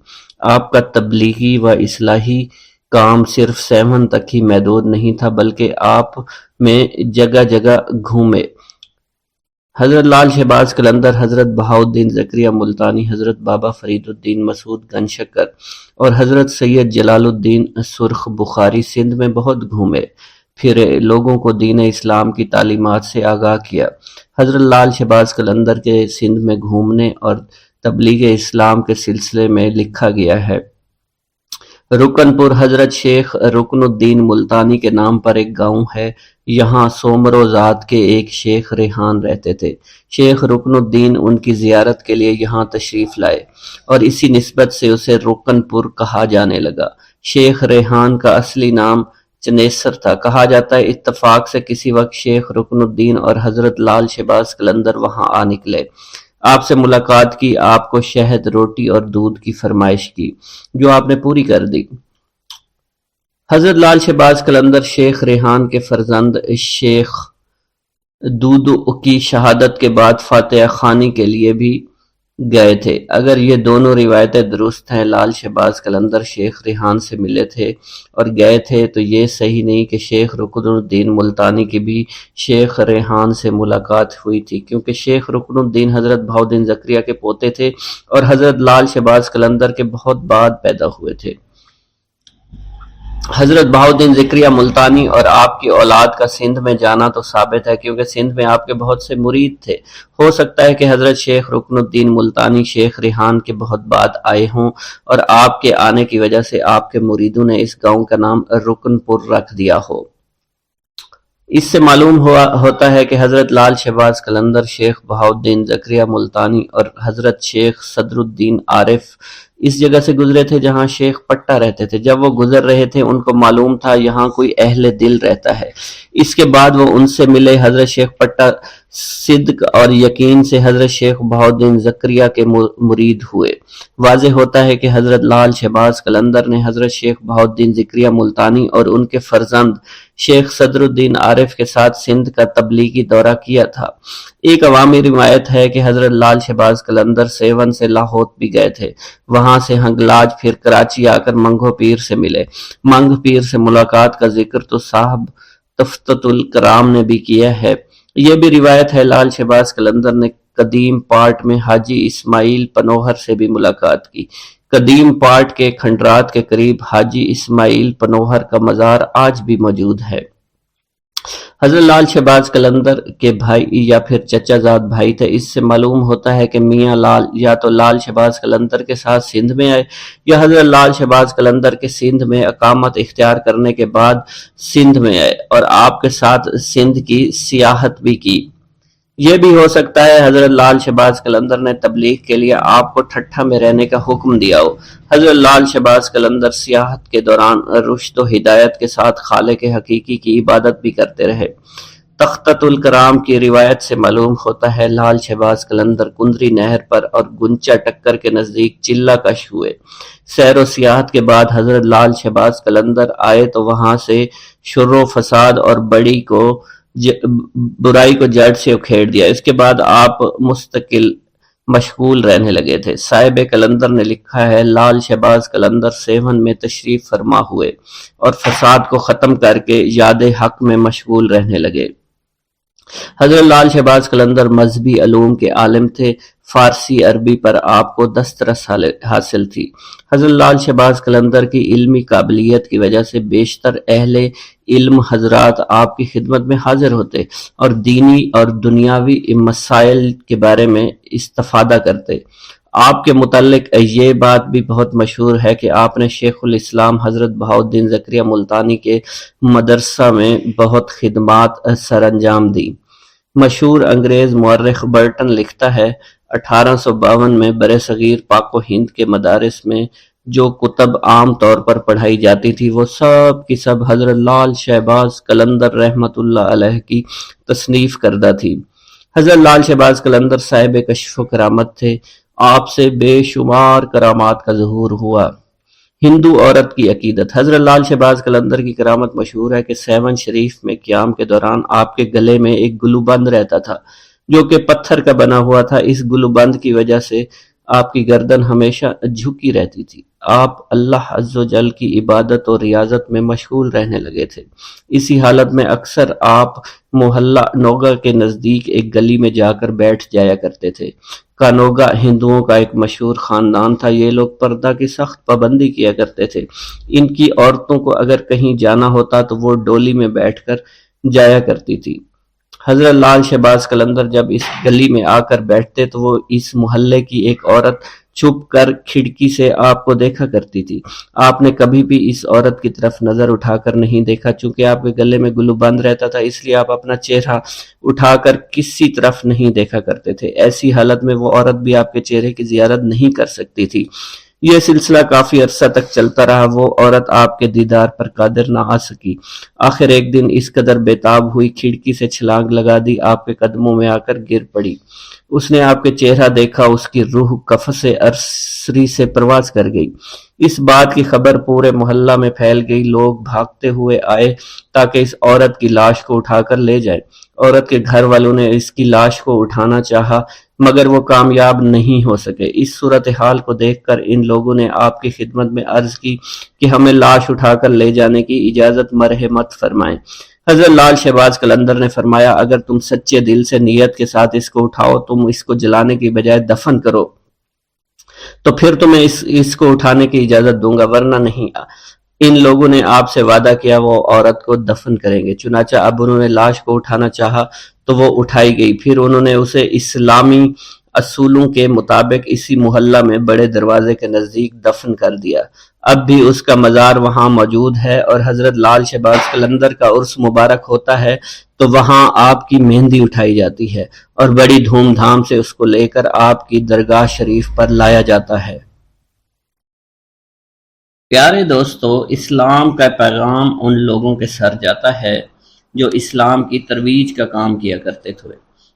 آپ کا تبلیغی و اصلاحی کام صرف سیون تک ہی محدود نہیں تھا بلکہ آپ میں جگہ جگہ گھومے۔ حضرت لال شہباز قلندر، حضرت بہاؤالدین زکریا ملتانی، حضرت بابا فرید الدین مسعود گن شکر اور حضرت سید جلال الدین سرخ بخاری سندھ میں بہت گھومے پھرے، لوگوں کو دین اسلام کی تعلیمات سے آگاہ کیا۔ حضرت لال شہباز قلندر کے سندھ میں گھومنے اور تبلیغ اسلام کے سلسلے میں لکھا گیا ہے۔ رکن پور حضرت شیخ رکن الدین ملتانی کے نام پر ایک گاؤں ہے۔ یہاں سومرو ذات کے ایک شیخ ریحان رہتے تھے۔ شیخ رکن الدین ان کی زیارت کے لیے یہاں تشریف لائے اور اسی نسبت سے اسے رکن پور کہا جانے لگا۔ شیخ ریحان کا اصلی نام چنیسر تھا۔ کہا جاتا ہے اتفاق سے کسی وقت شیخ رکن الدین اور حضرت لال شہباز قلندر وہاں آ نکلے۔ آپ سے ملاقات کی، آپ کو شہد، روٹی اور دودھ کی فرمائش کی، جو آپ نے پوری کر دی۔ حضرت لال شہباز قلندر شیخ ریحان کے فرزند شیخ دودو کی شہادت کے بعد فاتحہ خوانی کے لیے بھی گئے تھے۔ اگر یہ دونوں روایتیں درست ہیں، لال شہباز قلندر شیخ ریحان سے ملے تھے اور گئے تھے، تو یہ صحیح نہیں کہ شیخ رکن الدین ملتانی کی بھی شیخ ریحان سے ملاقات ہوئی تھی، کیونکہ شیخ رکن الدین حضرت بہاؤالدین زکریا کے پوتے تھے اور حضرت لال شہباز قلندر کے بہت بعد پیدا ہوئے تھے۔ حضرت بہاؤالدین زکریا ملتانی اور آپ کی اولاد کا سندھ میں جانا تو ثابت ہے، کیونکہ سندھ میں آپ کے بہت سے مرید تھے۔ ہو سکتا ہے کہ حضرت شیخ رکن الدین ملتانی شیخ ریحان کے بہت بعد آئے ہوں اور آپ کے آنے کی وجہ سے آپ کے مریدوں نے اس گاؤں کا نام رکن پور رکھ دیا ہو۔ اس سے معلوم ہوتا ہے کہ حضرت لال شہباز قلندر شیخ بہاؤالدین زکریا ملتانی اور حضرت شیخ صدر الدین عارف اس جگہ سے گزرے تھے جہاں شیخ پٹا رہتے تھے۔ جب وہ گزر رہے تھے ان کو معلوم تھا یہاں کوئی اہل دل رہتا ہے۔ اس کے بعد وہ ان سے ملے۔ حضرت شیخ پٹا صدق اور یقین سے حضرت شیخ بہاؤالدین زکریا کے مرید ہوئے۔ واضح ہوتا ہے کہ حضرت لال شہباز قلندر نے حضرت شیخ بہاؤالدین زکریا ملتانی اور ان کے فرزند شیخ صدر الدین عارف کے ساتھ سندھ کا تبلیغی دورہ کیا تھا۔ ایک عوامی روایت ہے کہ حضرت لال شہباز قلندر سیون سے لاہور بھی گئے تھے، وہاں سے ہنگلاج، پھر کراچی آ کر منگو پیر سے ملے۔ منگ پیر سے ملاقات کا ذکر تو صاحب تفتۃ الکرام نے بھی کیا ہے۔ یہ بھی روایت ہے لال شہباز قلندر نے قدیم پارٹ میں حاجی اسماعیل پنوہر سے بھی ملاقات کی۔ قدیم پارٹ کے کھنڈرات کے قریب حاجی اسماعیل پنوہر کا مزار آج بھی موجود ہے۔ حضرت لال شہباز قلندر کے بھائی یا پھر چچا زاد بھائی تھے۔ اس سے معلوم ہوتا ہے کہ میاں لال یا تو لال شہباز قلندر کے ساتھ سندھ میں آئے یا حضرت لال شہباز قلندر کے سندھ میں اقامت اختیار کرنے کے بعد سندھ میں آئے اور آپ کے ساتھ سندھ کی سیاحت بھی کی۔ یہ بھی ہو سکتا ہے حضرت لال شہباز قلندر نے تبلیغ کے لیے آپ کو ٹھٹھا میں رہنے کا حکم دیا ہو۔ حضرت لال شہباز قلندر سیاحت کے دوران رشد و ہدایت کے ساتھ خالق حقیقی کی عبادت بھی کرتے رہے۔ تفتۃ الکرام کی روایت سے معلوم ہوتا ہے لال شہباز قلندر کندری نہر پر اور گنچا ٹکر کے نزدیک چلہ کش ہوئے۔ سیر و سیاحت کے بعد حضرت لال شہباز قلندر آئے تو وہاں سے شر و فساد اور برائی کو جڑ سے اکھیڑ دیا۔ اس کے بعد آپ مستقل مشغول رہنے لگے تھے۔ صاحب قلندر نے لکھا ہے لال شہباز قلندر سیون میں تشریف فرما ہوئے اور فساد کو ختم کر کے یاد حق میں مشغول رہنے لگے۔ حضرت لال شہباز قلندر مذہبی علوم کے عالم تھے۔ فارسی عربی پر آپ کو دسترس حاصل تھی۔ حضرت لال شہباز قلندر کی علمی قابلیت کی وجہ سے بیشتر اہل علم حضرات آپ کی خدمت میں حاضر ہوتے اور دینی اور دنیاوی مسائل کے بارے میں استفادہ کرتے۔ آپ کے متعلق یہ بات بھی بہت مشہور ہے کہ آپ نے شیخ الاسلام حضرت بہاؤالدین زکریا ملتانی کے مدرسہ میں بہت خدمات سر انجام دی۔ مشہور انگریز مورخ برٹن لکھتا ہے 1852 میں برصغیر پاک و ہند کے مدارس میں جو کتب عام طور پر پڑھائی جاتی تھی وہ سب کی سب حضرت لال شہباز قلندر رحمت اللہ علیہ کی تصنیف کردہ تھی۔ حضرت لال شہباز قلندر صاحب کشف و کرامت تھے۔ آپ سے بے شمار کرامات کا ظہور ہوا۔ ہندو عورت کی عقیدت۔ حضرت لال شہباز قلندر کی کرامت مشہور ہے کہ سیون شریف میں قیام کے دوران آپ کے گلے میں ایک گلو بند رہتا تھا جو کہ پتھر کا بنا ہوا تھا۔ اس گلو بند کی وجہ سے آپ کی گردن ہمیشہ جھکی رہتی تھی۔ آپ اللہ عز و جل کی عبادت اور ریاضت میں مشغول رہنے لگے تھے۔ اسی حالت میں اکثر آپ محلہ نوگا کے نزدیک ایک گلی میں جا کر بیٹھ جایا کرتے تھے۔ کانوگا ہندوؤں کا ایک مشہور خاندان تھا۔ یہ لوگ پردہ کی سخت پابندی کیا کرتے تھے۔ ان کی عورتوں کو اگر کہیں جانا ہوتا تو وہ ڈولی میں بیٹھ کر جایا کرتی تھی۔ حضرت لال شہباز قلندر جب اس گلی میں آ کر بیٹھتے تو وہ اس محلے کی ایک عورت چھپ کر کھڑکی سے آپ کو دیکھا کرتی تھی۔ آپ نے کبھی بھی اس عورت کی طرف نظر اٹھا کر نہیں دیکھا، چونکہ آپ کے گلے میں گلو بند رہتا تھا، اس لیے آپ اپنا چہرہ اٹھا کر کسی طرف نہیں دیکھا کرتے تھے۔ ایسی حالت میں وہ عورت بھی آپ کے چہرے کی زیارت نہیں کر سکتی تھی۔ یہ سلسلہ کافی عرصہ تک چلتا رہا۔ وہ عورت آپ کے دیدار پر قادر نہ آ سکی۔ آخر ایک دن اس قدر بےتاب ہوئی، کھڑکی سے چھلانگ لگا دی، آپ کے قدموں میں آ کر گر پڑی۔ اس نے آپ کے چہرہ دیکھا، اس کی روح قفس ارسری سے پرواز کر گئی۔ اس بات کی خبر پورے محلہ میں پھیل گئی۔ لوگ بھاگتے ہوئے آئے تاکہ اس عورت کی لاش کو اٹھا کر لے جائے۔ عورت کے گھر والوں نے اس کی لاش کو اٹھانا چاہا مگر وہ کامیاب نہیں ہو سکے۔ اس صورتحال کو دیکھ کر ان لوگوں نے آپ کی خدمت میں عرض کی کہ ہمیں لاش اٹھا کر لے جانے کی اجازت مرحمت فرمائیں۔ حضرت لال شہباز قلندر نے فرمایا، اگر تم سچے دل سے نیت کے ساتھ اس کو اٹھاؤ، تم اس کو جلانے کی بجائے دفن کرو تو پھر تمہیں اس کو اٹھانے کی اجازت دوں گا، ورنہ نہیں۔ ان لوگوں نے آپ سے وعدہ کیا وہ عورت کو دفن کریں گے۔ چنانچہ اب انہوں نے لاش کو اٹھانا چاہا تو وہ اٹھائی گئی۔ پھر انہوں نے اسے اسلامی اصولوں کے مطابق اسی محلہ میں بڑے دروازے کے نزدیک دفن کر دیا۔ اب بھی اس کا مزار وہاں موجود ہے، اور حضرت لال شہباز قلندر کا عرس مبارک ہوتا ہے تو وہاں آپ کی مہندی اٹھائی جاتی ہے اور بڑی دھوم دھام سے اس کو لے کر آپ کی درگاہ شریف پر لایا جاتا ہے۔ پیارے دوستو، اسلام کا پیغام ان لوگوں کے سر جاتا ہے جو اسلام کی ترویج کا کام کیا کرتے تھے،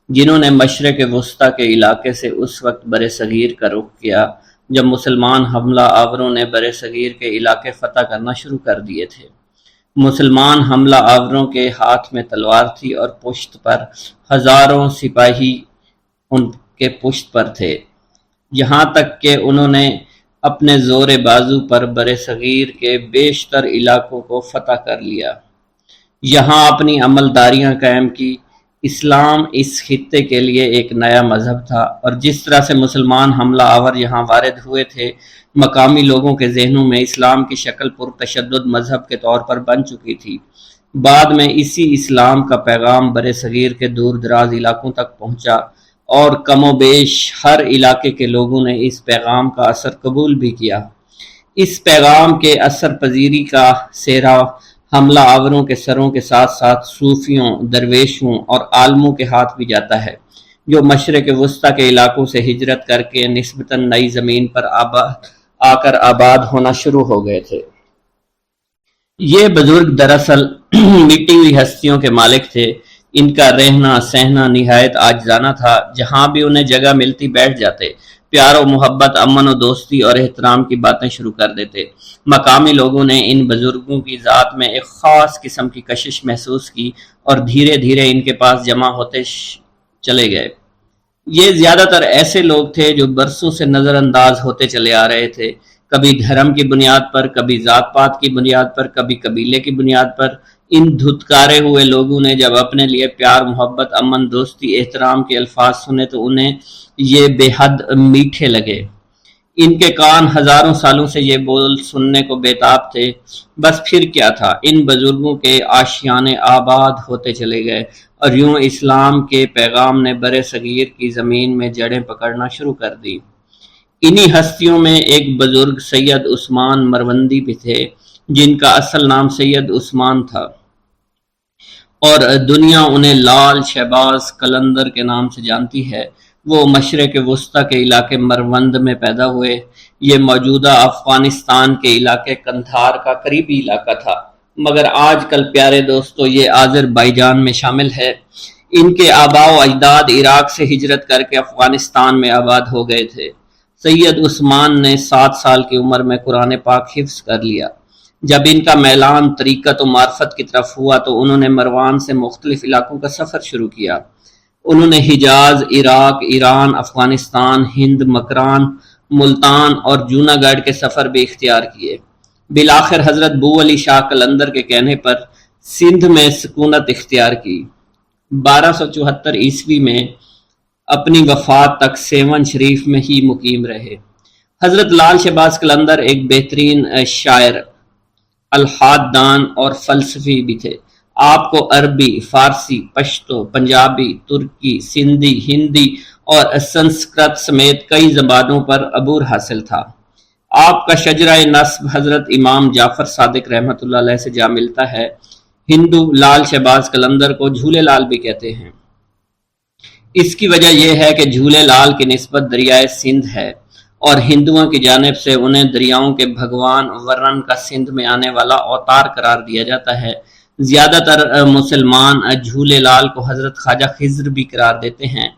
جنہوں نے مشرق وسطیٰ کے علاقے سے اس وقت برصغیر کا رخ کیا جب مسلمان حملہ آوروں نے برصغیر کے علاقے فتح کرنا شروع کر دیے تھے۔ مسلمان حملہ آوروں کے ہاتھ میں تلوار تھی اور پشت پر ہزاروں سپاہی ان کے پشت پر تھے، یہاں تک کہ انہوں نے اپنے زور بازو پر برصغیر کے بیشتر علاقوں کو فتح کر لیا، یہاں اپنی عملداریاں قائم کی۔ اسلام اس خطے کے لیے ایک نیا مذہب تھا، اور جس طرح سے مسلمان حملہ آور یہاں وارد ہوئے تھے، مقامی لوگوں کے ذہنوں میں اسلام کی شکل پرتشدد مذہب کے طور پر بن چکی تھی۔ بعد میں اسی اسلام کا پیغام برصغیر کے دور دراز علاقوں تک پہنچا، اور کم و بیش ہر علاقے کے لوگوں نے اس پیغام کا اثر قبول بھی کیا۔ اس پیغام کے اثر پذیری کا سہرا حملہ آوروں کے سروں کے ساتھ ساتھ صوفیوں، درویشوں اور عالموں کے ہاتھ بھی جاتا ہے، جو مشرق وسطیٰ کے علاقوں سے ہجرت کر کے نسبتاً نئی زمین پر آ کر آباد ہونا شروع ہو گئے تھے۔ یہ بزرگ دراصل مٹی ہوئی ہستیوں کے مالک تھے۔ ان کا رہنا سہنا نہایت عاجزانہ تھا، جہاں بھی انہیں جگہ ملتی بیٹھ جاتے، پیار و محبت، امن و دوستی اور احترام کی باتیں شروع کر دیتے۔ مقامی لوگوں نے ان بزرگوں کی ذات میں ایک خاص قسم کی کشش محسوس کی اور دھیرے دھیرے ان کے پاس جمع ہوتے چلے گئے۔ یہ زیادہ تر ایسے لوگ تھے جو برسوں سے نظر انداز ہوتے چلے آ رہے تھے، کبھی دھرم کی بنیاد پر، کبھی ذات پات کی بنیاد پر، کبھی قبیلے کی بنیاد پر۔ ان دھتکارے ہوئے لوگوں نے جب اپنے لیے پیار، محبت، امن، دوستی، احترام کے الفاظ سنے تو انہیں یہ بے حد میٹھے لگے۔ ان کے کان ہزاروں سالوں سے یہ بول سننے کو بےتاب تھے۔ بس پھر کیا تھا، ان بزرگوں کے آشیانے آباد ہوتے چلے گئے، اور یوں اسلام کے پیغام نے برصغیر کی زمین میں جڑیں پکڑنا شروع کر دی۔ انہی ہستیوں میں ایک بزرگ سید عثمان مروندی بھی تھے، جن کا اصل نام سید عثمان تھا، اور دنیا انہیں لال شہباز قلندر کے نام سے جانتی ہے۔ وہ مشرق وسطیٰ کے علاقے مروند میں پیدا ہوئے۔ یہ موجودہ افغانستان کے علاقے قندھار کا قریبی علاقہ تھا، مگر آج کل پیارے دوستو یہ آذربائیجان میں شامل ہے۔ ان کے آباء و اجداد عراق سے ہجرت کر کے افغانستان میں آباد ہو گئے تھے۔ سید عثمان نے 7 سال کی عمر میں قرآن پاک حفظ کر لیا۔ جب ان کا میلان طریقت و معرفت کی طرف ہوا تو انہوں نے مروان سے مختلف علاقوں کا سفر شروع کیا۔ انہوں نے حجاز، عراق، ایران، افغانستان، ہند، مکران، ملتان اور جوناگڑھ کے سفر بھی اختیار کیے۔ بالآخر حضرت بو علی شاہ قلندر کے کہنے پر سندھ میں سکونت اختیار کی۔ 1274 عیسوی میں اپنی وفات تک سیون شریف میں ہی مقیم رہے۔ حضرت لال شہباز قلندر ایک بہترین شاعر، الحاد دان اور فلسفی بھی تھے۔ آپ کو عربی، فارسی، پشتو، پنجابی، ترکی، سندھی، ہندی اور سنسکرت سمیت کئی زبانوں پر عبور حاصل تھا۔ آپ کا شجرہ نسب حضرت امام جعفر صادق رحمۃ اللہ علیہ سے جا ملتا ہے۔ ہندو لال شہباز قلندر کو جھولے لال بھی کہتے ہیں۔ اس کی وجہ یہ ہے کہ جھولے لال کی نسبت دریائے سندھ ہے اور ہندوؤں کی جانب سے انہیں دریاؤں کے بھگوان ورن کا سندھ میں آنے والا اوتار قرار دیا جاتا ہے۔ زیادہ تر مسلمان جھولے لال کو حضرت خواجہ خضر بھی قرار دیتے ہیں،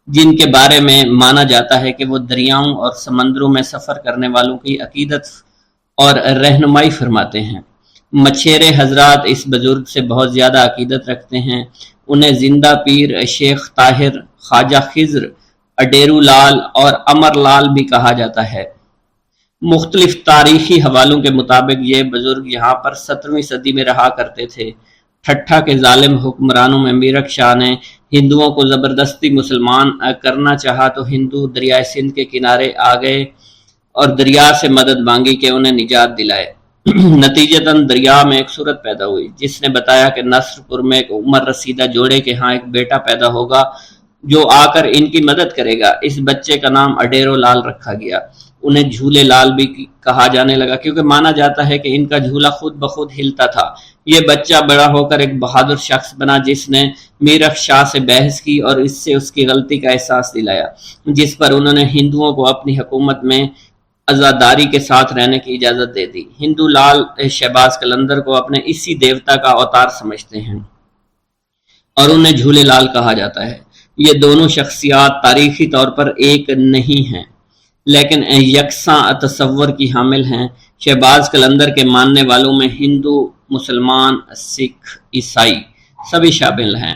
جن کے بارے میں مانا جاتا ہے کہ وہ دریاؤں اور سمندروں میں سفر کرنے والوں کی عقیدت اور رہنمائی فرماتے ہیں۔ مچھیرے حضرات اس بزرگ سے بہت زیادہ عقیدت رکھتے ہیں۔ انہیں زندہ پیر، شیخ طاہر، خواجہ خضر، اڈیرو لال اور امر لال بھی کہا جاتا ہے۔ مختلف تاریخی حوالوں کے مطابق یہ بزرگ یہاں پر 17ویں صدی میں رہا کرتے تھے۔ ٹھٹھا کے ظالم حکمرانوں میں میرک شاہ نے ہندوؤں کو زبردستی مسلمان کرنا چاہا تو ہندو دریائے سندھ کے کنارے آ گئے اور دریا سے مدد مانگی کہ انہیں نجات دلائے۔ نتیجتاً دریا میں ایک صورت پیدا ہوئی جس نے بتایا کہ نصر پور میں ایک عمر رسیدہ جوڑے کے ہاں ایک بیٹا پیدا ہوگا جو آ کر ان کی مدد کرے گا۔ اس بچے کا نام اڈیرو لال رکھا گیا۔ انہیں جھولے لال بھی کہا جانے لگا کیونکہ مانا جاتا ہے کہ ان کا جھولا خود بخود ہلتا تھا۔ یہ بچہ بڑا ہو کر ایک بہادر شخص بنا جس نے میرک شاہ سے بحث کی اور اس سے اس کی غلطی کا احساس دلایا، جس پر انہوں نے ہندوؤں کو اپنی حکومت میں عزاداری کے ساتھ رہنے کی اجازت دے دی۔ ہندو لال شہباز قلندر کو اپنے اسی دیوتا کا اوتار سمجھتے ہیں اور انہیں جھولے لال کہا جاتا ہے۔ یہ دونوں شخصیات تاریخی طور پر ایک نہیں ہیں لیکن یکساں تصور کی حامل ہیں۔ شہباز قلندر کے ماننے والوں میں ہندو، مسلمان، سکھ، عیسائی سبھی شامل ہیں۔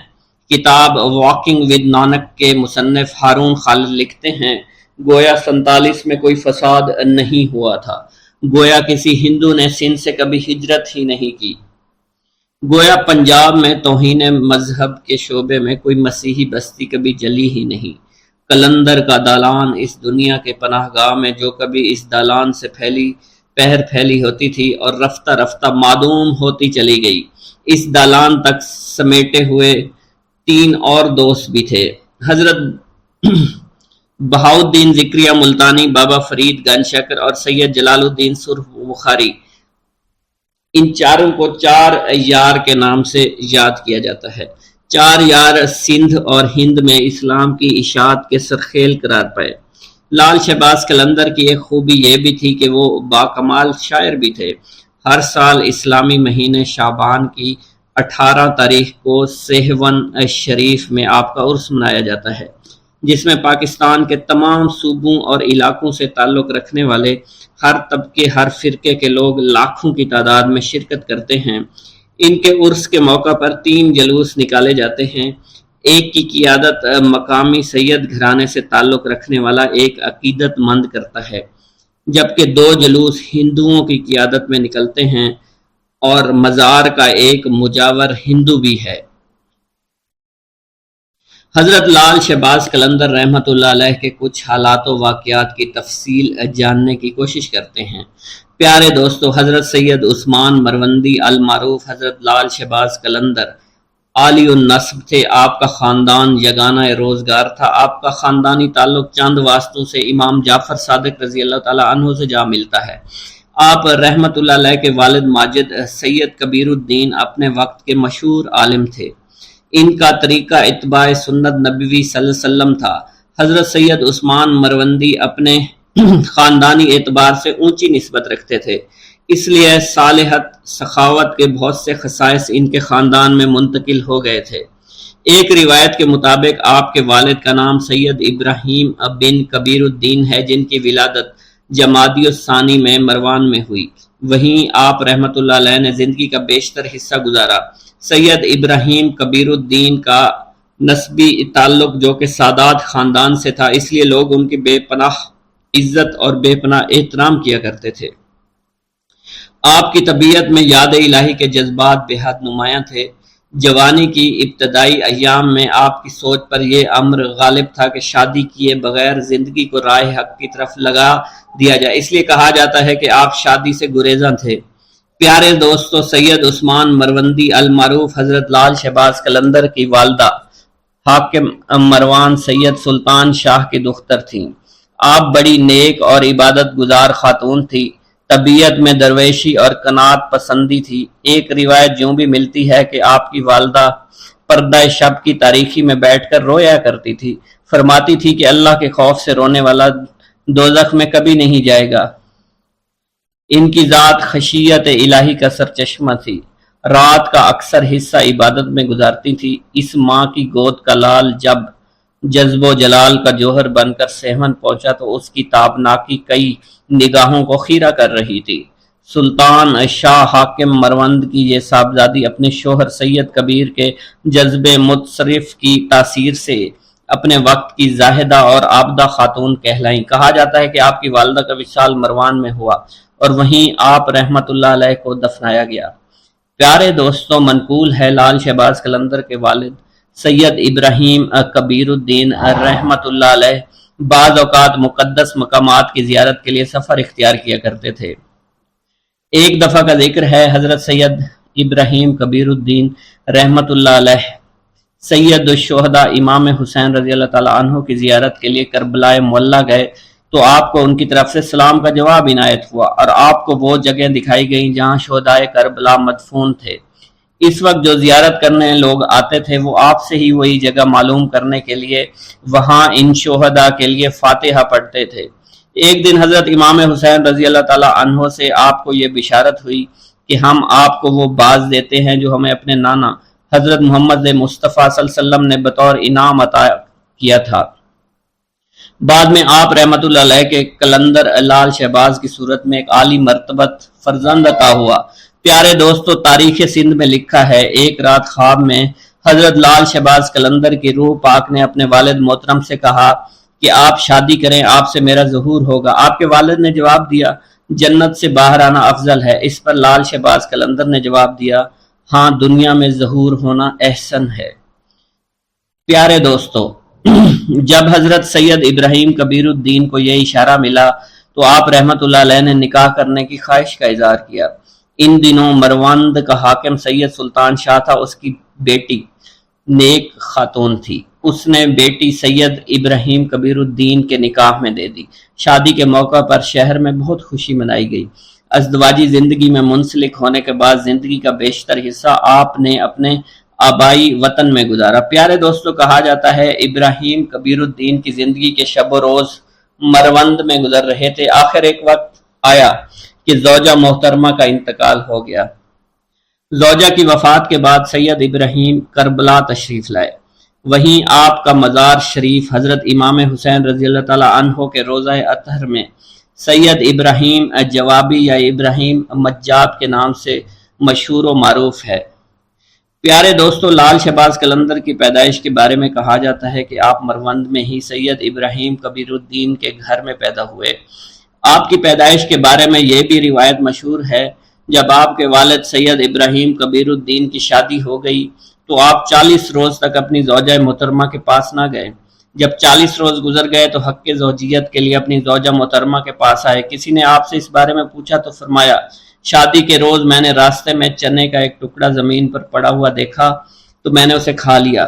کتاب واکنگ ود نانک کے مصنف ہارون خالد لکھتے ہیں، گویا 47 میں کوئی فساد نہیں ہوا تھا، گویا کسی ہندو نے سندھ سے کبھی ہجرت ہی نہیں کی، گویا پنجاب میں توہین مذہب کے شعبے میں کوئی مسیحی بستی کبھی جلی ہی نہیں۔ قلندر کا دالان اس دنیا کے پناہ گاہ میں جو کبھی اس دالان سے پھیلی ہوتی تھی اور رفتہ رفتہ معدوم ہوتی چلی گئی۔ اس دالان تک سمیٹے ہوئے 3 اور دوست بھی تھے، حضرت بہاؤالدین ذکریہ ملتانی، بابا فرید گنج شکر اور سید جلال الدین سرخ بخاری۔ ان چاروں کو 4 یار کے نام سے یاد کیا جاتا ہے۔ 4 یار سندھ اور ہند میں اسلام کی اشاعت کے سرخیل قرار پائے۔ لال شہباز قلندر کی ایک خوبی یہ بھی تھی کہ وہ باکمال شاعر بھی تھے۔ ہر سال اسلامی مہینے شعبان کی 18 تاریخ کو سیہون شریف میں آپ کا عرس منایا جاتا ہے، جس میں پاکستان کے تمام صوبوں اور علاقوں سے تعلق رکھنے والے ہر طبقے، ہر فرقے کے لوگ لاکھوں کی تعداد میں شرکت کرتے ہیں۔ ان کے عرس کے موقع پر 3 جلوس نکالے جاتے ہیں۔ ایک کی قیادت مقامی سید گھرانے سے تعلق رکھنے والا ایک عقیدت مند کرتا ہے، جبکہ 2 جلوس ہندوؤں کی قیادت میں نکلتے ہیں اور مزار کا ایک مجاور ہندو بھی ہے۔ حضرت لال شہباز قلندر رحمۃ اللہ علیہ کے کچھ حالات و واقعات کی تفصیل جاننے کی کوشش کرتے ہیں۔ پیارے دوستو، حضرت سید عثمان مروندی المعروف حضرت لال شہباز قلندر عالی النسب تھے۔ آپ کا خاندان یگانہ روزگار تھا۔ آپ کا خاندانی تعلق چند واسطوں سے امام جعفر صادق رضی اللہ تعالیٰ عنہ سے جا ملتا ہے۔ آپ رحمۃ اللہ علیہ کے والد ماجد سید کبیر الدین اپنے وقت کے مشہور عالم تھے۔ ان کا طریقہ اتباع سنت نبوی صلی اللہ علیہ وسلم تھا۔ حضرت سید عثمان مروندی اپنے خاندانی اعتبار سے اونچی نسبت رکھتے تھے، اس لیے صالحت، سخاوت کے بہت سے خصائص ان کے خاندان میں منتقل ہو گئے تھے۔ ایک روایت کے مطابق آپ کے والد کا نام سید ابراہیم بن کبیر الدین ہے، جن کی ولادت جمادی الثانی میں مروان میں ہوئی۔ وہیں آپ رحمۃ اللہ علیہ نے زندگی کا بیشتر حصہ گزارا۔ سید ابراہیم کبیر الدین کا نسبی تعلق جو کہ سادات خاندان سے تھا، اس لیے لوگ ان کی بے پناہ عزت اور بے پناہ احترام کیا کرتے تھے۔ آپ کی طبیعت میں یاد الہی کے جذبات بے حد نمایاں تھے۔ جوانی کی ابتدائی ایام میں آپ کی سوچ پر یہ امر غالب تھا کہ شادی کیے بغیر زندگی کو راہ حق کی طرف لگا دیا جائے، اس لیے کہا جاتا ہے کہ آپ شادی سے گریزاں تھے۔ پیارے دوستو، سید عثمان مروندی المعروف حضرت لال شہباز قلندر کی والدہ حاکم مروان سید سلطان شاہ کی دختر تھیں۔ آپ بڑی نیک اور عبادت گزار خاتون تھی، طبیعت میں درویشی اور قناعت پسندی تھی۔ ایک روایت یوں بھی ملتی ہے کہ آپ کی والدہ پردہ شب کی تاریکی میں بیٹھ کر رویا کرتی تھی، فرماتی تھی کہ اللہ کے خوف سے رونے والا دوزخ میں کبھی نہیں جائے گا۔ ان کی ذات خشیت الہی کا سرچشمہ تھی، رات کا اکثر حصہ عبادت میں گزارتی تھی۔ اس ماں کی گود کا لال جب جذب و جلال کا جوہر بن کر سہون پہنچا تو اس کی تابناکی کئی نگاہوں کو خیرہ کر رہی تھی۔ سلطان شاہ حاکم مروند کی یہ صاحبزادی اپنے شوہر سید کبیر کے جذب متصرف کی تاثیر سے اپنے وقت کی زاہدہ اور عابدہ خاتون کہلائیں۔ کہا جاتا ہے کہ آپ کی والدہ کا وصال مروان میں ہوا اور وہیں آپ رحمت اللہ علیہ کو دفنایا گیا۔ پیارے دوستوں، منقول ہے لال شہباز قلندر کے والد سید ابراہیم کبیر الدین رحمت اللہ علیہ بعض اوقات مقدس مقامات کی زیارت کے لیے سفر اختیار کیا کرتے تھے۔ ایک دفعہ کا ذکر ہے، حضرت سید ابراہیم کبیر الدین رحمت اللہ علیہ سید الشہداء امام حسین رضی اللہ تعالیٰ عنہ کی زیارت کے لیے کربلا معلیٰ گئے تو آپ کو ان کی طرف سے سلام کا جواب عنایت ہوا اور آپ کو وہ جگہ دکھائی گئیں جہاں شہداء کربلا مدفون تھے۔ اس وقت جو زیارت کرنے لوگ آتے تھے وہ آپ سے ہی وہی جگہ معلوم کرنے کے لیے وہاں ان شہداء کے لیے فاتحہ پڑھتے تھے۔ ایک دن حضرت امام حسین رضی اللہ تعالیٰ عنہ سے آپ کو یہ بشارت ہوئی کہ ہم آپ کو وہ باز دیتے ہیں جو ہمیں اپنے نانا حضرت محمد مصطفیٰ صلی اللہ علیہ وسلم نے بطور انعام عطا کیا تھا۔ بعد میں آپ رحمت اللہ علیہ کے قلندر لال شہباز کی صورت میں ایک عالی مرتبت فرزند عطا ہوا۔ پیارے دوستو، تاریخ سندھ میں لکھا ہے، ایک رات خواب میں حضرت لال شہباز قلندر کی روح پاک نے اپنے والد محترم سے کہا کہ آپ شادی کریں، آپ سے میرا ظہور ہوگا۔ آپ کے والد نے جواب دیا، جنت سے باہر آنا افضل ہے۔ اس پر لال شہباز قلندر نے جواب دیا، ہاں، دنیا میں ظہور ہونا احسن ہے۔ پیارے دوستو، جب حضرت سید ابراہیم کبیر الدین کو یہ اشارہ ملا تو آپ رحمت اللہ علیہ نے نکاح کرنے کی خواہش کا اظہار کیا۔ ان دنوں مروند کا حاکم سید سلطان شاہ تھا، اس کی بیٹی نیک خاتون تھی، اس نے بیٹی سید ابراہیم کبیر الدین کے نکاح میں دے دی۔ شادی کے موقع پر شہر میں بہت خوشی منائی گئی۔ ازدواجی زندگی میں منسلک ہونے کے بعد زندگی کا بیشتر حصہ آپ نے اپنے آبائی وطن میں گزارا۔ پیارے دوستو، کہا جاتا ہے ابراہیم کبیر الدین کی زندگی کے شب و روز مروند میں گزر رہے تھے۔ آخر ایک وقت آیا کہ زوجہ محترمہ کا انتقال ہو گیا۔ زوجہ کی وفات کے بعد سید ابراہیم کربلا تشریف لائے۔ وہیں آپ کا مزار شریف حضرت امام حسین رضی اللہ تعالیٰ عنہ کے روضہ اطہر میں سید ابراہیم جوابی یا ابراہیم مجاب کے نام سے مشہور و معروف ہے۔ پیارے دوستو، لال شہباز قلندر کی پیدائش کے بارے میں کہا جاتا ہے کہ آپ مروند میں ہی سید ابراہیم کبیر الدین کے گھر میں پیدا ہوئے۔ آپ کی پیدائش کے بارے میں یہ بھی روایت مشہور ہے، جب آپ کے والد سید ابراہیم کبیر الدین کی شادی ہو گئی تو آپ 40 روز تک اپنی زوجہ محترمہ کے پاس نہ گئے۔ جب 40 روز گزر گئے تو حق زوجیت کے لیے اپنی زوجہ محترمہ کے پاس آئے۔ کسی نے آپ سے اس بارے میں پوچھا تو فرمایا، شادی کے روز میں نے راستے میں چنے کا ایک ٹکڑا زمین پر پڑا ہوا دیکھا تو میں نے اسے کھا لیا،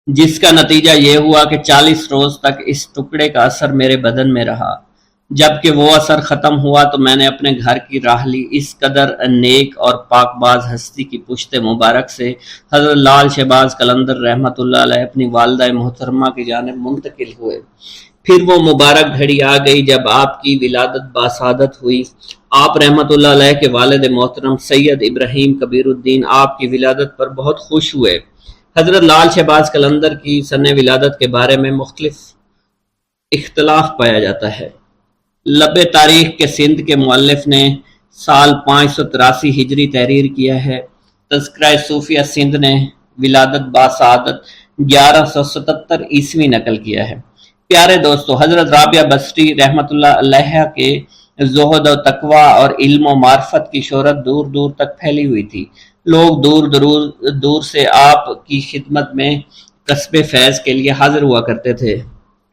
جس کا نتیجہ یہ ہوا کہ 40 روز تک اس ٹکڑے کا اثر میرے بدن میں رہا۔ جب کہ وہ اثر ختم ہوا تو میں نے اپنے گھر کی راہ لی۔ اس قدر نیک اور پاک باز ہستی کی پشت مبارک سے حضرت لال شہباز قلندر رحمت اللہ علیہ اپنی والدہ محترمہ کی جانب منتقل ہوئے۔ پھر وہ مبارک گھڑی آ گئی جب آپ کی ولادت باسعادت ہوئی۔ آپ رحمت اللہ علیہ کے والد محترم سید ابراہیم کبیر الدین آپ کی ولادت پر بہت خوش ہوئے۔ حضرت لال شہباز قلندر کی سن ولادت کے بارے میں مختلف اختلاف پایا جاتا ہے۔ لب تاریخ کے سندھ کے مؤلف نے سال 583 ہجری تحریر کیا ہے۔ تذکرہ صوفیہ سندھ نے ولادت باسعادت 1177 عیسوی نقل کیا ہے۔ پیارے دوستو، حضرت رابعہ بصری رحمت اللہ علیہ کے زہد و تقوی اور علم و معرفت کی شہرت دور دور تک پھیلی ہوئی تھی۔ لوگ دور سے آپ کی خدمت میں کسب فیض کے لیے حاضر ہوا کرتے تھے۔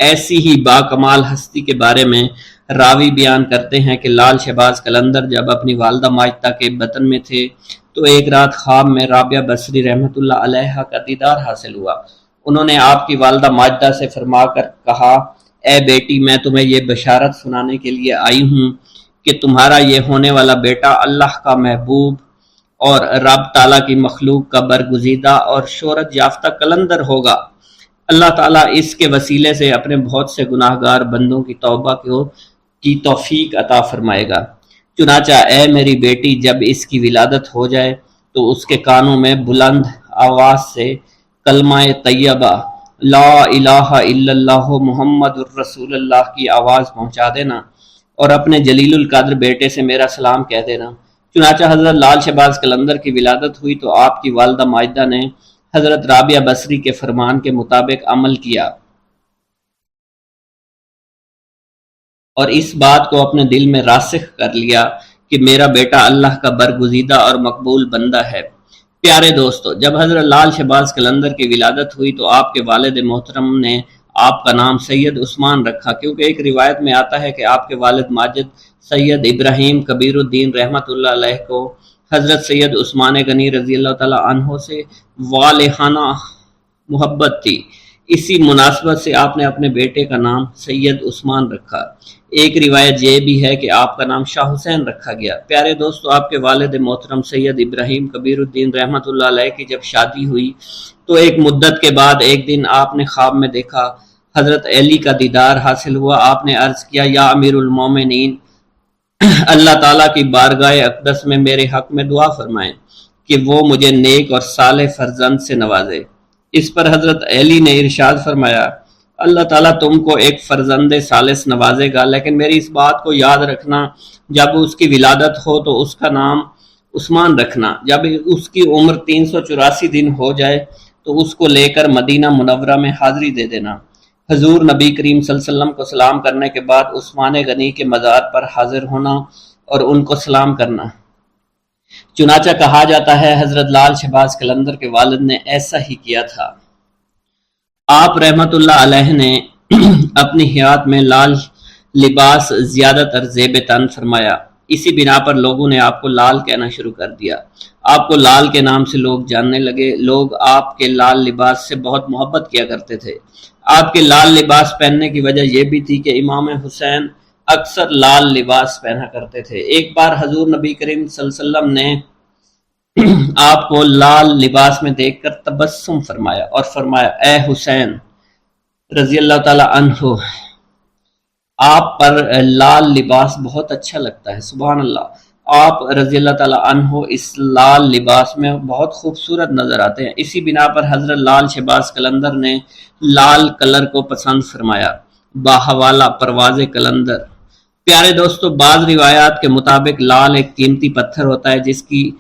ایسی ہی با کمال ہستی کے بارے میں راوی بیان کرتے ہیں کہ لال شہباز قلندر جب اپنی والدہ ماجدہ کے بطن میں تھے تو ایک رات خواب میں رابعہ بصری رحمۃ اللہ علیہ کا دیدار حاصل ہوا۔ انہوں نے آپ کی والدہ ماجدہ سے فرما کر کہا، اے بیٹی، میں تمہیں یہ بشارت سنانے کے لیے آئی ہوں کہ تمہارا یہ ہونے والا بیٹا اللہ کا محبوب اور رب تعالیٰ کی مخلوق کا برگزیدہ اور شہرت یافتہ قلندر ہوگا۔ اللہ تعالیٰ اس کے وسیلے سے اپنے بہت سے گناہ گار بندوں کی توبہ کی توفیق عطا فرمائے گا۔ چنانچہ اے میری بیٹی، جب اس کی ولادت ہو جائے تو اس کے کانوں میں بلند آواز سے کلمہ طیبہ لا الہ الا اللہ محمد الرسول اللہ کی آواز پہنچا دینا اور اپنے جلیل القدر بیٹے سے میرا سلام کہہ دینا۔ چنانچہ حضرت لال شہباز قلندر کی ولادت ہوئی تو آپ کی والدہ ماجدہ نے حضرت رابعہ بصری کے فرمان کے مطابق عمل کیا اور اس بات کو اپنے دل میں راسخ کر لیا کہ میرا بیٹا اللہ کا برگزیدہ اور مقبول بندہ ہے۔ پیارے دوستو، جب حضرت لال شہباز قلندر کی ولادت ہوئی تو آپ کے والد محترم نے آپ کا نام سید عثمان رکھا، کیونکہ ایک روایت میں آتا ہے کہ آپ کے والد ماجد سید ابراہیم کبیر الدین رحمۃ اللہ علیہ کو حضرت سید عثمان غنی رضی اللہ تعالیٰ عنہ سے والہانہ محبت تھی۔ اسی مناسبت سے آپ نے اپنے بیٹے کا نام سید عثمان رکھا۔ ایک روایت یہ بھی ہے کہ آپ کا نام شاہ حسین رکھا گیا۔ پیارے دوستو، آپ کے والد محترم سید ابراہیم کبیر الدین رحمۃ اللہ علیہ کی جب شادی ہوئی تو ایک مدت کے بعد ایک دن آپ نے خواب میں دیکھا حضرت علی کا دیدار حاصل ہوا۔ آپ نے عرض کیا، یا امیر المومنین، اللہ تعالیٰ کی بارگاہ اقدس میں میرے حق میں دعا فرمائیں کہ وہ مجھے نیک اور صالح فرزند سے نوازے۔ اس پر حضرت علی نے ارشاد فرمایا، اللہ تعالیٰ تم کو ایک فرزند صالح نوازے گا، لیکن میری اس بات کو یاد رکھنا، جب اس کی ولادت ہو تو اس کا نام عثمان رکھنا۔ جب اس کی عمر 384 دن ہو جائے تو اس کو لے کر مدینہ منورہ میں حاضری دے دینا۔ حضور نبی کریم صلی اللہ علیہ وسلم کو سلام کرنے کے بعد عثمان غنی کے مزار پر حاضر ہونا اور ان کو سلام کرنا۔ چنانچہ کہا جاتا ہے حضرت لال شہباز قلندر کے والد نے ایسا ہی کیا تھا۔ آپ رحمت اللہ علیہ نے اپنی حیات میں لال لباس زیادہ تر زیب تن فرمایا، اسی بنا پر لوگوں نے آپ کو لال کہنا شروع کر دیا۔ آپ کو لال کے نام سے لوگ جاننے لگے۔ لوگ آپ کے لال لباس سے بہت محبت کیا کرتے تھے۔ آپ کے لال لباس پہننے کی وجہ یہ بھی تھی کہ امام حسین اکثر لال لباس پہنا کرتے تھے۔ ایک بار حضور نبی کریم صلی اللہ علیہ وسلم نے آپ کو لال لباس میں دیکھ کر تبسم فرمایا اور فرمایا، اے حسین رضی اللہ تعالی عنہ، آپ پر لال لباس بہت اچھا لگتا ہے۔ سبحان اللہ، آپ رضی اللہ تعالی عنہ اس لال لباس میں بہت خوبصورت نظر آتے ہیں۔ اسی بنا پر حضرت لال شہباز قلندر نے لال کلر کو پسند فرمایا۔ باحوالہ پرواز قلندر۔ پیارے دوستو، بعض روایات کے مطابق لال ایک قیمتی پتھر ہوتا ہے جس کی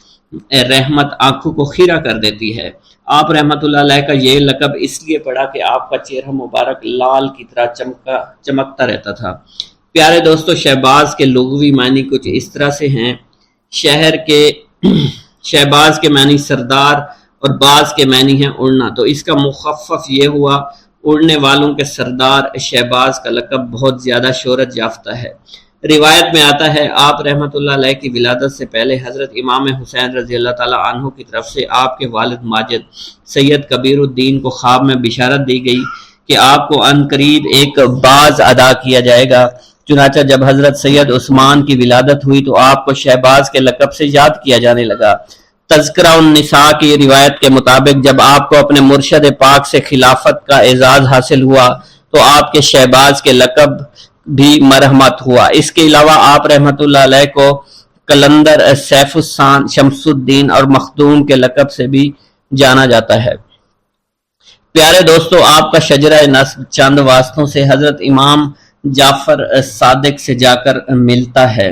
رحمت آنکھوں کو خیرہ کر دیتی ہے۔ آپ رحمت اللہ علیہ کا یہ لقب اس لیے پڑا کہ آپ کا چہرہ مبارک لال کی طرح چمکتا رہتا تھا۔ پیارے دوستو، شہباز کے لغوی معنی کچھ اس طرح سے ہیں۔ شہباز کے معنی سردار اور باز کے معنی ہیں اڑنا، تو اس کا مخفف یہ ہوا اڑنے والوں کے سردار شہباز کا لقب بہت زیادہ شہرت یافتہ ہے۔ روایت میں آتا ہے آپ رحمت اللہ علیہ کی ولادت سے پہلے حضرت امام حسین رضی اللہ تعالی عنہ کی طرف سے آپ کے والد ماجد سید کبیر الدین کو خواب میں بشارت دی گئی کہ آپ کو عن قریب ایک باز ادا کیا جائے گا۔ چنانچہ جب حضرت سید عثمان کی ولادت ہوئی تو آپ کو شہباز کے لقب سے یاد کیا جانے لگا۔ تذکرہ النساء کی روایت کے مطابق جب آپ کو اپنے مرشد پاک سے خلافت کا اعزاز حاصل ہوا تو آپ کے شہباز کے لقب بھی مرحمت ہوا۔ اس کے علاوہ آپ رحمت اللہ علیہ کو قلندر، سیف السان، شمس الدین اور مخدوم کے لقب سے بھی جانا جاتا ہے۔ پیارے دوستو، آپ کا شجرہ نسب چند واسطوں سے حضرت امام جعفر صادق سے جا کر ملتا ہے۔